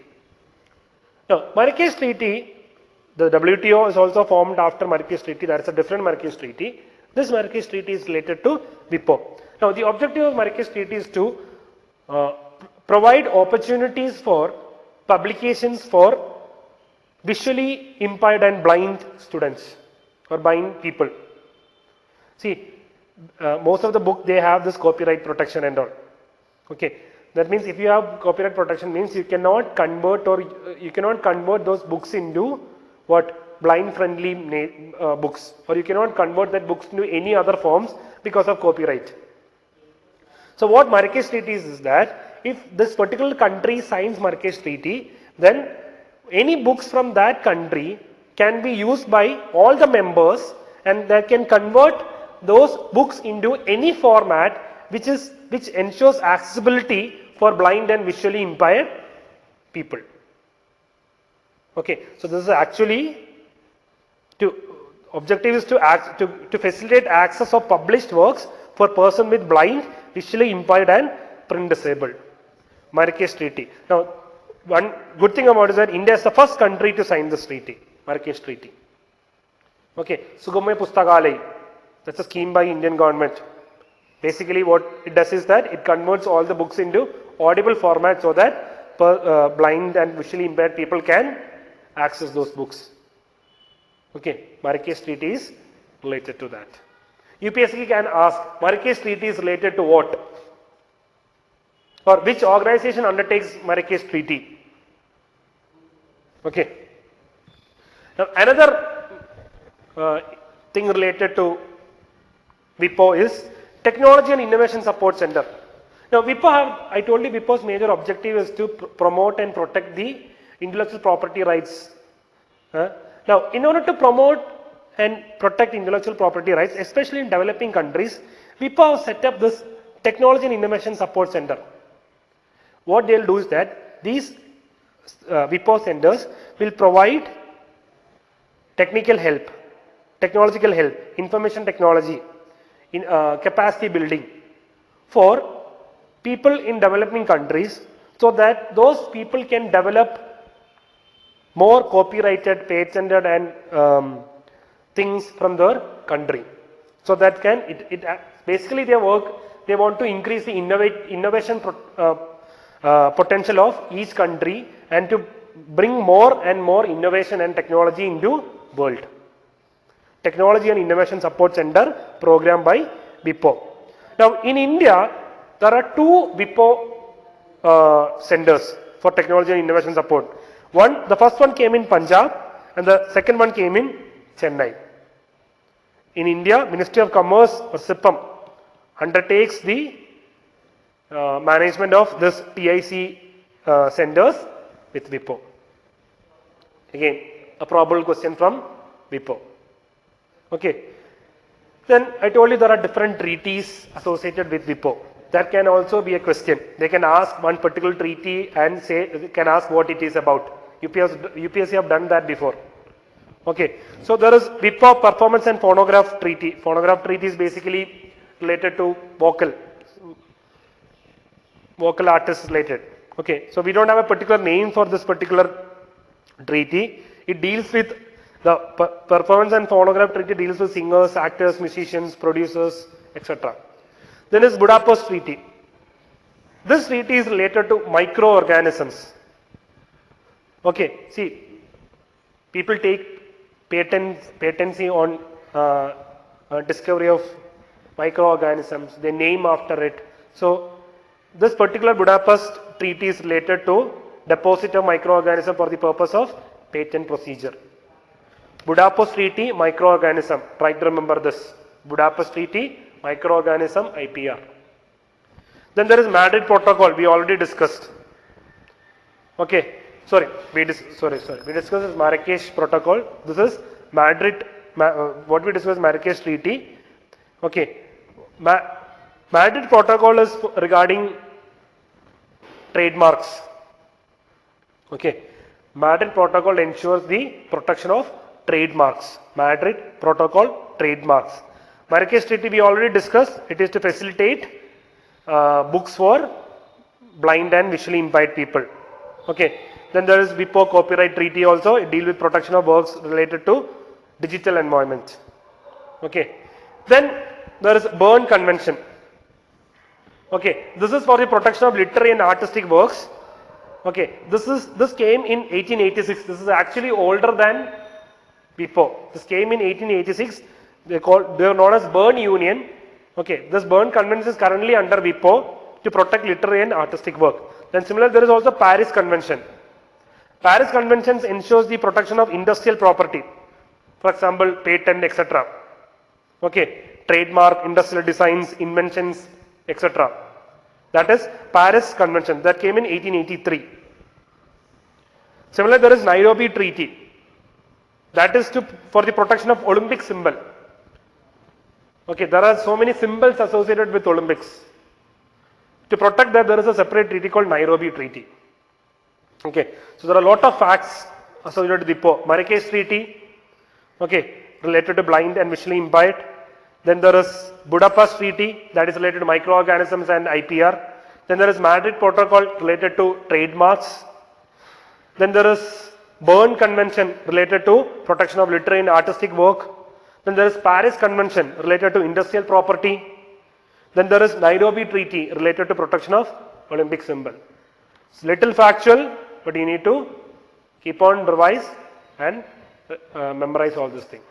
Speaker 1: Now, Marrakesh Treaty, the WTO is also formed after Marrakesh Treaty. That is a different Marrakesh Treaty. This Marrakesh Treaty is related to WIPO. Now, the objective of Marrakesh Treaty is to provide opportunities for publications for visually impaired and blind students or blind people. See, most of the book they have this copyright protection and all. Okay, that means if you have copyright protection means you cannot convert those books into what blind friendly books, or you cannot convert that books into any other forms because of copyright. So what Marrakesh Treaty is that if this particular country signs Marrakesh Treaty, then any books from that country can be used by all the members and they can convert those books into any format which ensures accessibility for blind and visually impaired people. Okay, so this is actually objective is to facilitate access of published works for person with blind, visually impaired and print disabled. Marrakesh Treaty. Now, one good thing about it is that India is the first country to sign this treaty, Marrakesh Treaty. Okay, Sugamaya Pustakalay, that's a scheme by Indian government. Basically what it does is that it converts all the books into audible format so that blind and visually impaired people can access those books. Okay, Marrakesh Treaty is related to that. UPSC can ask, Marrakesh Treaty is related to what? Or which organization undertakes Marrakesh Treaty? Okay. Now another thing related to WIPO is Technology and Innovation Support Center. Now I told you WIPO's major objective is to promote and protect the intellectual property rights. Now in order to promote and protect intellectual property rights, especially in developing countries, WIPO has set up this Technology and Innovation Support Center. What they will do is that these WIPO centers will provide technical help, technological help, information technology, in capacity building for people in developing countries so that those people can develop more copyrighted, patented and things from their country. So that basically they want to increase the innovation potential of each country and to bring more and more innovation and technology into world. Technology and Innovation Support Center program by WIPO. Now in India, there are two WIPO centers for technology and innovation support. The first one came in Punjab and the second one came in Chennai. In India, Ministry of Commerce or SIPM undertakes the management of this TIC centers with WIPO. Again, a probable question from WIPO. Okay. Then I told you there are different treaties associated with WIPO. That can also be a question. They can ask one particular treaty and can ask what it is about. UPSC have done that before. Okay. So there is WIPO Performance and Phonograph Treaty. Phonograph Treaty is basically related to vocal artists related. Okay. So we don't have a particular name for this particular treaty. It deals with the Performance and Phonograph Treaty deals with singers, actors, musicians, producers, etc. Then is Budapest Treaty. This treaty is related to microorganisms. Okay, see, people take patency on discovery of microorganisms. They name after it. So this particular Budapest Treaty is related to deposit of microorganism for the purpose of patent procedure. Budapest Treaty, microorganism. Try to remember this. Budapest Treaty, microorganism, IPR. Then there is Madrid Protocol. We already discussed. Okay. We discussed is Marrakesh Protocol. This is Madrid. What we discussed Marrakesh Treaty. Okay. Madrid Protocol is regarding trademarks. Okay. Madrid Protocol ensures the protection of trademarks. Madrid Protocol, trademarks. Marrakesh Treaty we already discussed. It is to facilitate books for blind and visually impaired people. Okay. Then there is WIPO Copyright Treaty also. It deals with protection of works related to digital environment. Okay. Then there is Berne Convention. Okay. This is for the protection of literary and artistic works. Okay. This came in 1886. This is actually older than WIPO. This came in 1886. They are known as Berne Union. Okay. This Berne Convention is currently under WIPO to protect literary and artistic work. Then similarly, there is also Paris Convention. Paris Convention ensures the protection of industrial property. For example, patent, etc. Okay. Trademark, industrial designs, inventions, etc. That is Paris Convention. That came in 1883. Similarly, there is Nairobi Treaty. That is for the protection of Olympic symbol. Okay, there are so many symbols associated with Olympics. To protect that, there is a separate treaty called Nairobi Treaty. Okay, so there are a lot of facts associated with WIPO. Marrakesh Treaty, okay, related to blind and visually impaired. Then there is Budapest Treaty, that is related to microorganisms and IPR. Then there is Madrid Protocol related to trademarks. Then there is Berne Convention related to protection of literary and artistic work. Then there is Paris Convention related to industrial property. Then there is Nairobi Treaty related to protection of Olympic symbol. It's little factual, but you need to keep on revise and memorize all this thing.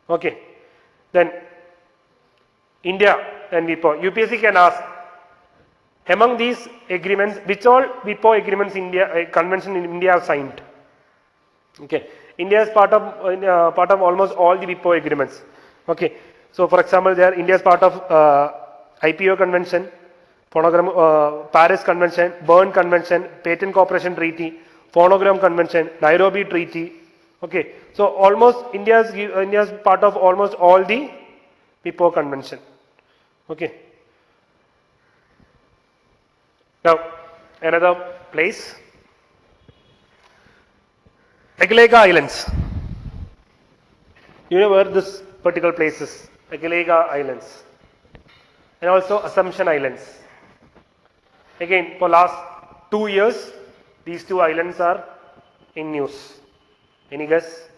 Speaker 1: Okay. Then India and WIPO. UPSC can ask, among these agreements, which all WIPO agreements convention in India have signed? Okay. India is part of almost all the WIPO agreements. Okay. So for example, India is part of IPO Convention, Paris Convention, Berne Convention, Patent Cooperation Treaty, Phonogram Convention, Nairobi Treaty. Okay. So almost India is part of almost all the WIPO Convention. Okay. Now another place. Agalega Islands. You know where this particular place is? Agalega Islands. And also Assumption Islands. Again, for last 2 years, these two islands are in news. Any guess?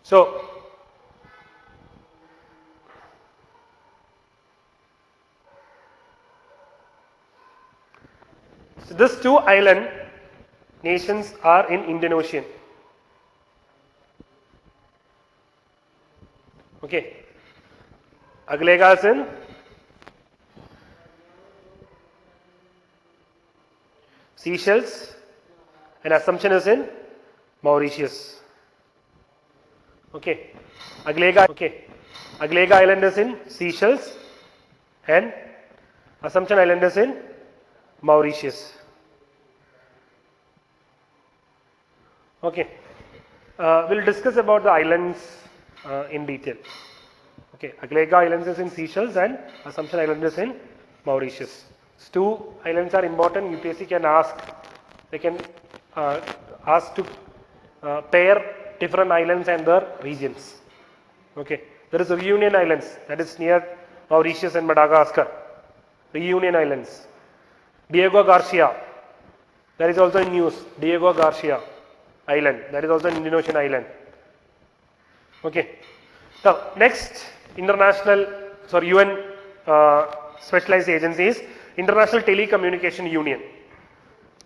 Speaker 1: So, So these two island nations are in Indian Ocean. Okay. Aglega is in Seychelles and Assumption is in Mauritius. Okay. Aglega Island is in Seychelles and Assumption Island is in Mauritius. Okay. We'll discuss about the islands in detail. Okay. Aglega Islands is in Seychelles and Assumption Island is in Mauritius. These two islands are important. UPSC can ask, they can ask to pair different islands and their regions. Okay. There is Reunion Islands, that is near Mauritius and Madagascar. Reunion Islands. Diego Garcia, that is also in news. Diego Garcia Island, that is also an Indian Ocean island. Okay. Now, next UN specialized agency is International Telecommunication Union.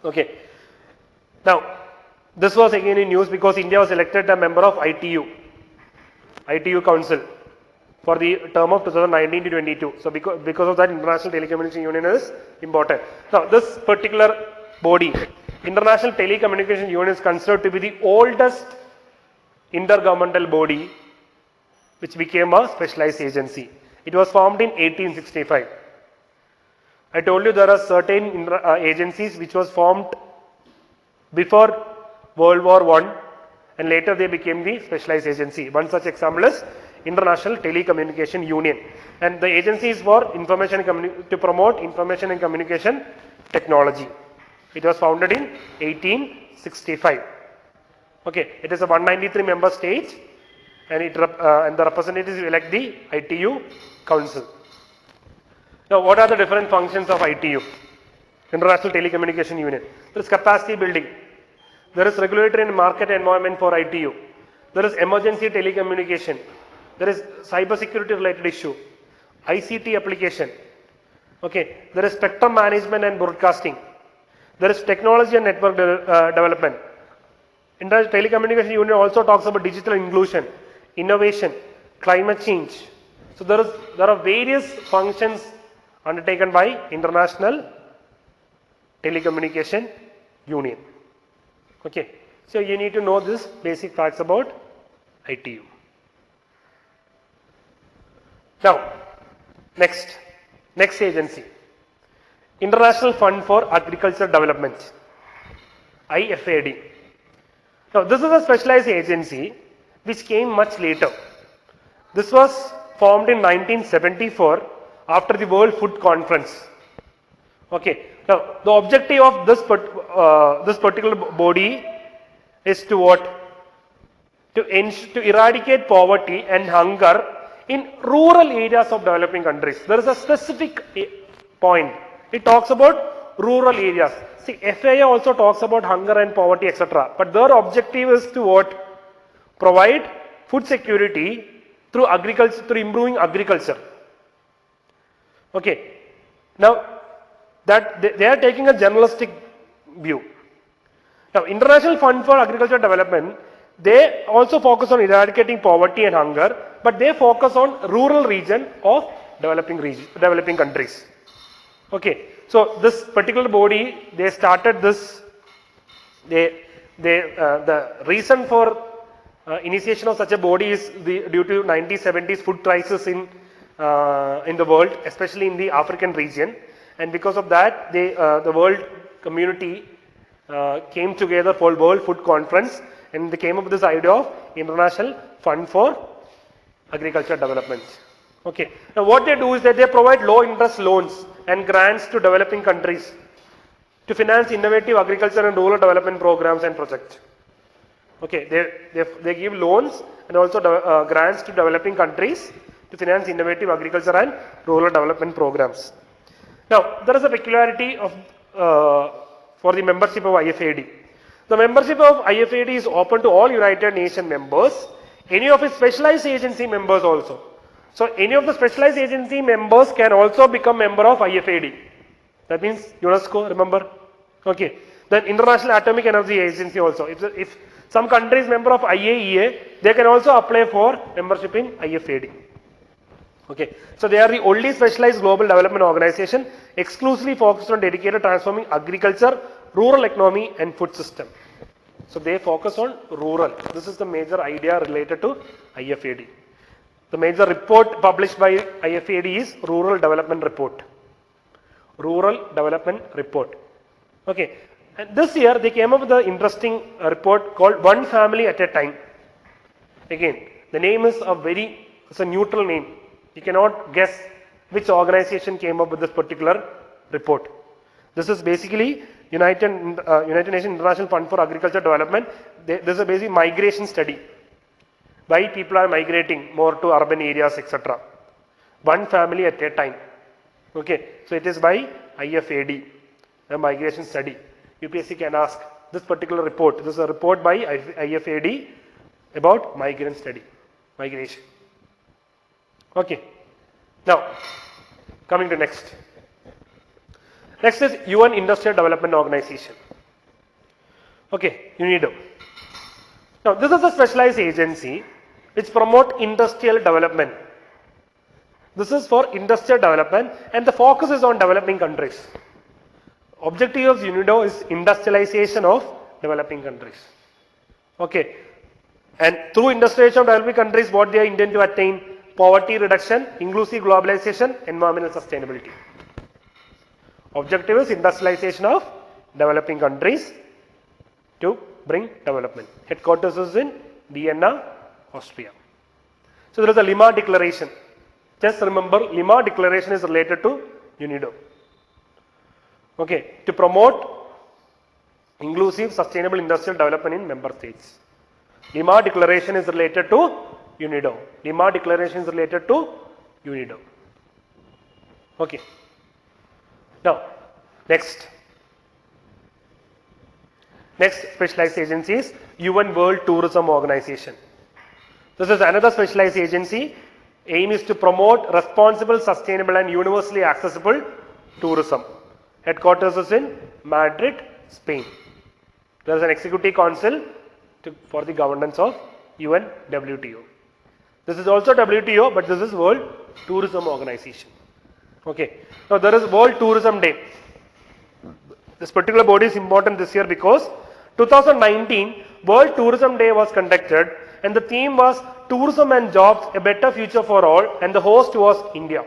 Speaker 1: Okay. Now, this was again in news because India was elected a member of ITU Council for the term of 2019 to 22. So, because of that, International Telecommunication Union is important. Now, this particular body, International Telecommunication Union, is considered to be the oldest intergovernmental body which became a specialized agency. It was formed in 1865. I told you there are certain agencies which was formed before World War I and later they became the specialized agency. One such example is International Telecommunication Union, and the agency is for to promote information and communication technology. It was founded in 1865. Okay, it is a 193 member state and and the representatives elect the ITU Council. Now, what are the different functions of ITU, International Telecommunication Union? There is capacity building. There is regulatory and market environment for ITU. There is emergency telecommunication. There is cyber security related issue, ICT application. Okay, there is spectrum management and broadcasting. There is technology and network development. International Telecommunication Union also talks about digital inclusion, innovation, climate change. So there are various functions undertaken by International Telecommunication Union. Okay, so you need to know this basic facts about ITU. Now, next agency, International Fund for Agriculture Development, IFAD. Now, this is a specialized agency which came much later. This was formed in 1974 after the World Food Conference. Okay. Now, the objective of this particular body is to what? To eradicate poverty and hunger in rural areas of developing countries. There is a specific point. It talks about rural areas. See, FAO also talks about hunger and poverty, etc. But their objective is to what? Provide food security through agriculture, through improving agriculture. Okay. Now, that they are taking a journalistic view. Now, International Fund for Agricultural Development, they also focus on eradicating poverty and hunger, but they focus on rural region of developing countries. Okay, so this particular body, they started this. The reason for initiation of such a body is due to 1970s food crisis in the world, especially in the African region. And because of that, the world community came together for World Food Conference, and they came up with this idea of International Fund for Agriculture Development. Okay. Now, what they do is that they provide low interest loans and grants to developing countries to finance innovative agriculture and rural development programs and projects. Okay. They give loans and also grants to developing countries to finance innovative agriculture and rural development programs. Now, there is a peculiarity of for the membership of IFAD. The membership of IFAD is open to all United Nations members, any of its specialized agency members also. So, any of the specialized agency members can also become member of IFAD. That means UNESCO, remember, Okay. Then International Atomic Energy Agency also. If some country is member of IAEA, they can also apply for membership in IFAD. Okay. So they are the only specialized global development organization exclusively focused on dedicated transforming agriculture, rural economy and food system. So they focus on rural. This is the major idea related to IFAD. The major report published by IFAD is Rural Development Report. Rural Development Report. Okay. And this year they came up with an interesting report called One Family at a Time. Again, the name is it's a neutral name. You cannot guess which organization came up with this particular report. This is basically United Nations International Fund for Agriculture Development. This is a basic migration study. Why people are migrating more to urban areas, etc. One family at a time. Okay, so it is by IFAD, a migration study. UPSC can ask this particular report. This is a report by IFAD about migrant study, migration. Okay. Now, coming to next. Next is UN Industrial Development Organization. Okay, UNIDO. Now, this is a specialized agency which promote industrial development. This is for industrial development and the focus is on developing countries. Objective of UNIDO is industrialization of developing countries. Okay. And through industrialization of developing countries, what they intend to attain? Poverty reduction, inclusive globalization, environmental sustainability. Objective is industrialization of developing countries to bring development. Headquarters is in Vienna, Austria. So there is a Lima Declaration. Just remember, Lima Declaration is related to UNIDO. Okay, to promote inclusive sustainable industrial development in member states. Lima Declaration is related to UNIDO. Lima Declaration is related to UNIDO. Okay. Now, next specialized agency is UN World Tourism Organization. This is another specialized agency. Aim is to promote responsible, sustainable and universally accessible tourism. Headquarters is in Madrid, Spain. There is an executive council for the governance of UN WTO. This is also WTO, but this is World Tourism Organization. Okay. Now there is World Tourism Day. This particular body is important this year because 2019 World Tourism Day was conducted and the theme was Tourism and Jobs, a Better Future for All, and the host was India.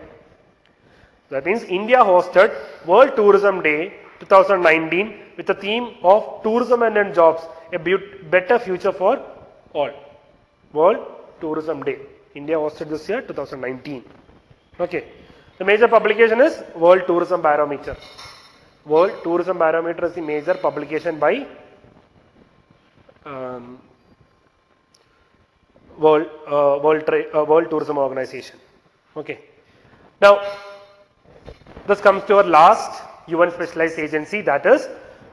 Speaker 1: That means India hosted World Tourism Day 2019 with the theme of Tourism and Jobs, a better future for all. World Tourism Day. India hosted this year 2019. Okay. The major publication is World Tourism Barometer. World Tourism Barometer is the major publication by World Tourism Organization. Okay. Now, this comes to our last UN specialized agency, that is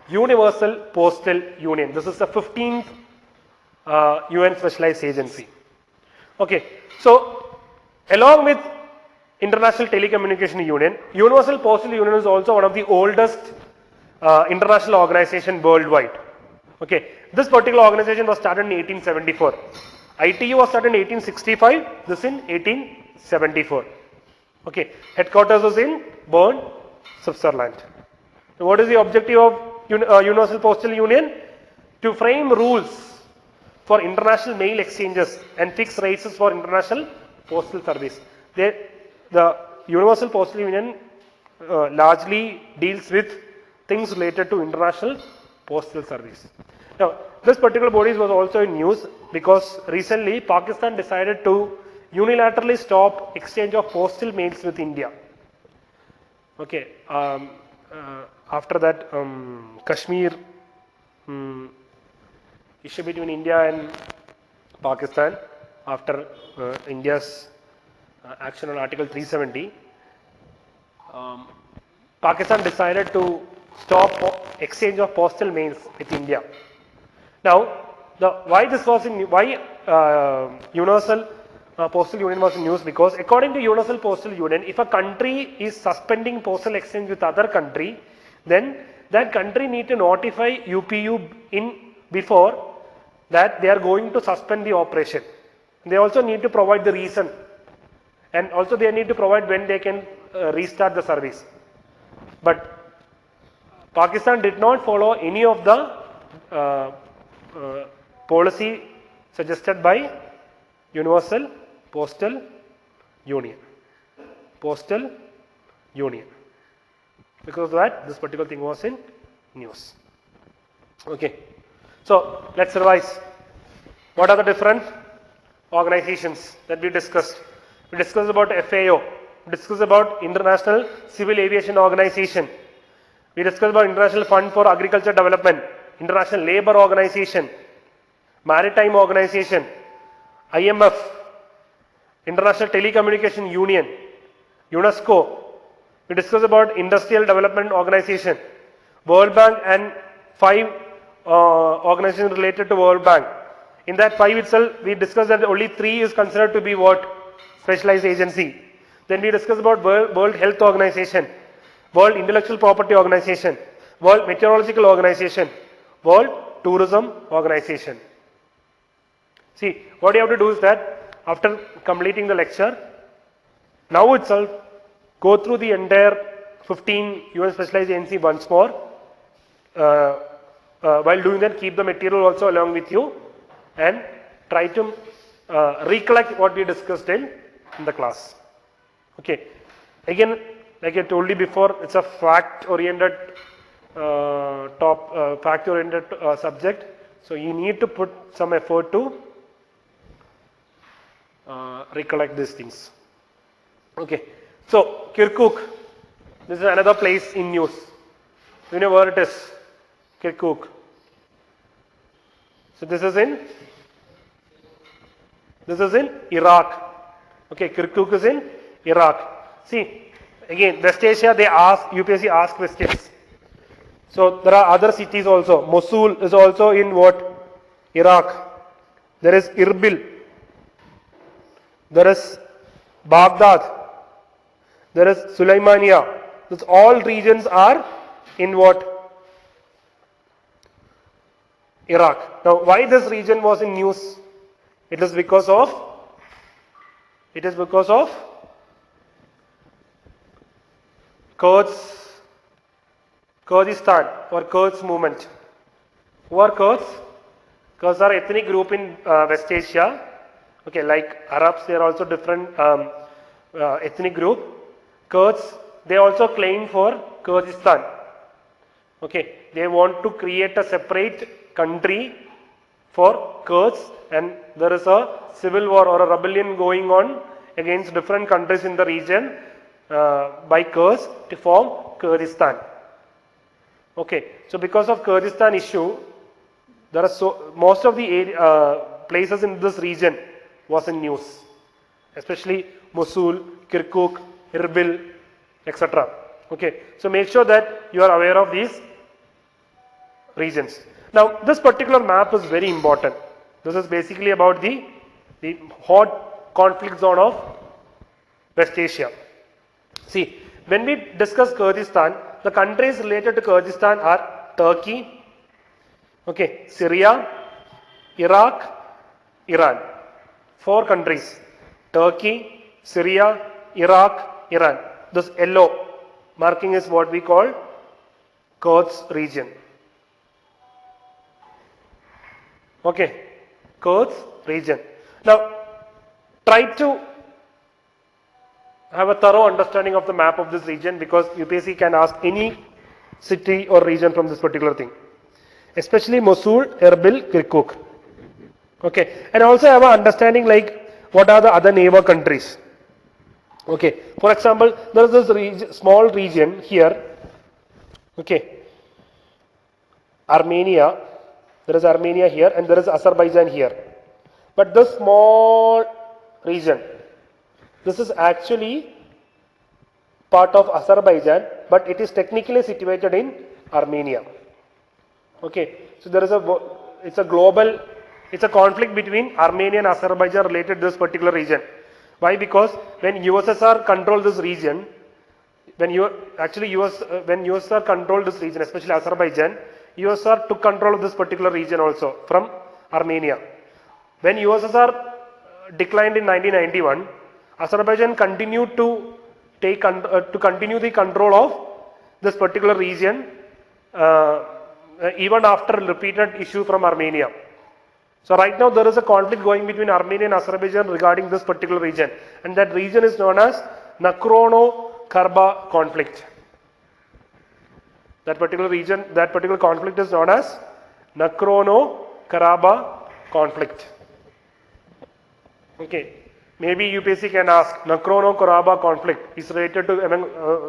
Speaker 1: Universal Postal Union. This is the 15th UN specialized agency. Okay. So, along with International Telecommunication Union, Universal Postal Union is also one of the oldest international organization worldwide. Okay. This particular organization was started in 1874. ITU was started in 1865, this in 1874. Okay. Headquarters was in Bern, Switzerland. So what is the objective of Universal Postal Union? To frame rules for international mail exchanges and fix rates for international postal service. The Universal Postal Union largely deals with things related to international postal service. Now, this particular body was also in news because recently Pakistan decided to unilaterally stop exchange of postal mails with India. Okay. After that, Kashmir issue between India and Pakistan, after India's action on Article 370, Pakistan decided to stop exchange of postal mails with India. Now, why Universal Postal Union was in news? Because according to Universal Postal Union, if a country is suspending postal exchange with other country, then that country need to notify UPU in before that they are going to suspend the operation. They also need to provide the reason, and also they need to provide when they can restart the service. But Pakistan did not follow any of the policy suggested by Universal Postal Union. Postal Union. Because of that, this particular thing was in news. Okay. So let's revise. What are the different organizations that we discussed? We discussed about FAO. We discussed about International Civil Aviation Organization. We discussed about International Fund for Agriculture Development, International Labour Organization, Maritime Organization, IMF, International Telecommunication Union, UNESCO. We discussed about Industrial Development Organization, World Bank, and 5 organizations related to World Bank. In that 5 itself, we discussed that only 3 is considered to be what? Specialized agency. Then we discussed about World Health Organization, World Intellectual Property Organization, World Meteorological Organization, World Tourism Organization. See, what you have to do is that after completing the lecture, now itself go through the entire 15 UN Specialized Agency once more. While doing that, keep the material also along with you and try to recollect what we discussed in the class. Okay. Again, like I told you before, it's a fact-oriented subject. So you need to put some effort to recollect these things. Okay. So Kirkuk, this is another place in news. You know where it is? Kirkuk. So this is in Iraq. Okay, Kirkuk is in Iraq. See, again, West Asia, they ask, UPSC ask questions. So there are other cities also. Mosul is also in what? Iraq. There is Erbil. There is Baghdad. There is Sulaimania. These all regions are in what? Iraq. Now, why this region was in news? It is because of Kurdistan or Kurds movement. Who are Kurds? Kurds are ethnic group in West Asia. Okay, like Arabs, they are also different ethnic group. Kurds, they also claim for Kurdistan. Okay, they want to create a separate country for Kurds, and there is a civil war or a rebellion going on against different countries in the region by Kurds to form Kurdistan. Okay, so because of Kurdistan issue, there are most of the places in this region was in news, especially Mosul, Kirkuk, Erbil, etc. Okay, so make sure that you are aware of these regions. Now, this particular map is very important. This is basically about the hot conflict zone of West Asia. See, when we discuss Kurdistan, the countries related to Kurdistan are Turkey, okay, Syria, Iraq, Iran. 4 countries: Turkey, Syria, Iraq, Iran. This yellow marking is what we call Kurds region. Okay, Kurds region. Now, try to have a thorough understanding of the map of this region, because UPSC can ask any city or region from this particular thing, especially Mosul, Erbil, Kirkuk. Okay, and also have an understanding like what are the other neighbor countries. Okay, for example, there is this small region here. Okay, Armenia. There is Armenia here and there is Azerbaijan here. But this small region, this is actually part of Azerbaijan, but it is technically situated in Armenia. Okay, so there is it's a conflict between Armenia and Azerbaijan related to this particular region. Why? Because when USSR controlled this region, when USSR controlled this region, especially Azerbaijan, USSR took control of this particular region also from Armenia. When USSR declined in 1991, Azerbaijan continued to continue the control of this particular region even after repeated issue from Armenia. So right now there is a conflict going between Armenia and Azerbaijan regarding this particular region, and that region is known as Nagorno-Karabakh conflict. That particular conflict is known as Nagorno-Karabakh conflict. Okay, maybe UPSC can ask, Nagorno-Karabakh conflict is related to among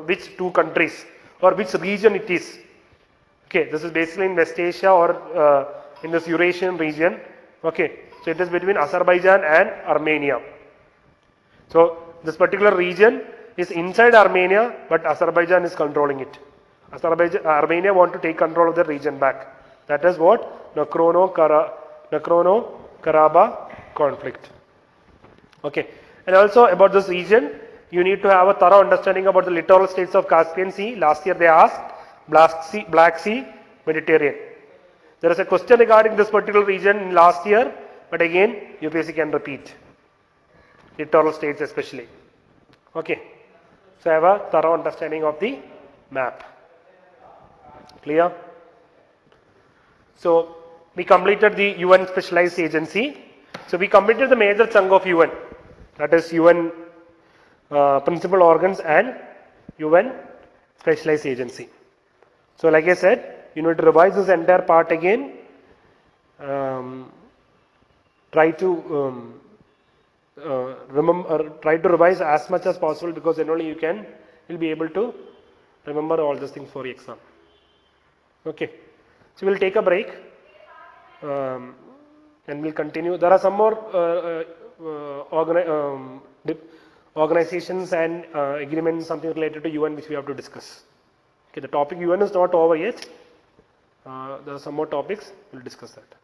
Speaker 1: which two countries or which region it is. Okay, this is basically in West Asia or in this Eurasian region. Okay, so it is between Azerbaijan and Armenia. So this particular region is inside Armenia, but Azerbaijan is controlling it. Armenia want to take control of the region back. That is what Nagorno-Karabakh conflict. Okay, and also about this region, you need to have a thorough understanding about the littoral states of Caspian Sea. Last year they asked Black Sea, Mediterranean. There is a question regarding this particular region last year, but again UPSC can repeat. Littoral states especially. Okay, so have a thorough understanding of the map. Clear? So we completed the UN specialized agency. So we completed the major chunk of UN, that is UN principal organs and UN specialized agency. So like I said, you need to revise this entire part again. Try to try to revise as much as possible, because then only you'll be able to remember all these things for the exam. Okay, so we'll take a break and we'll continue. There are some more organizations and agreements, something related to UN which we have to discuss. Okay, the topic UN is not over yet. There are some more topics, we'll discuss that.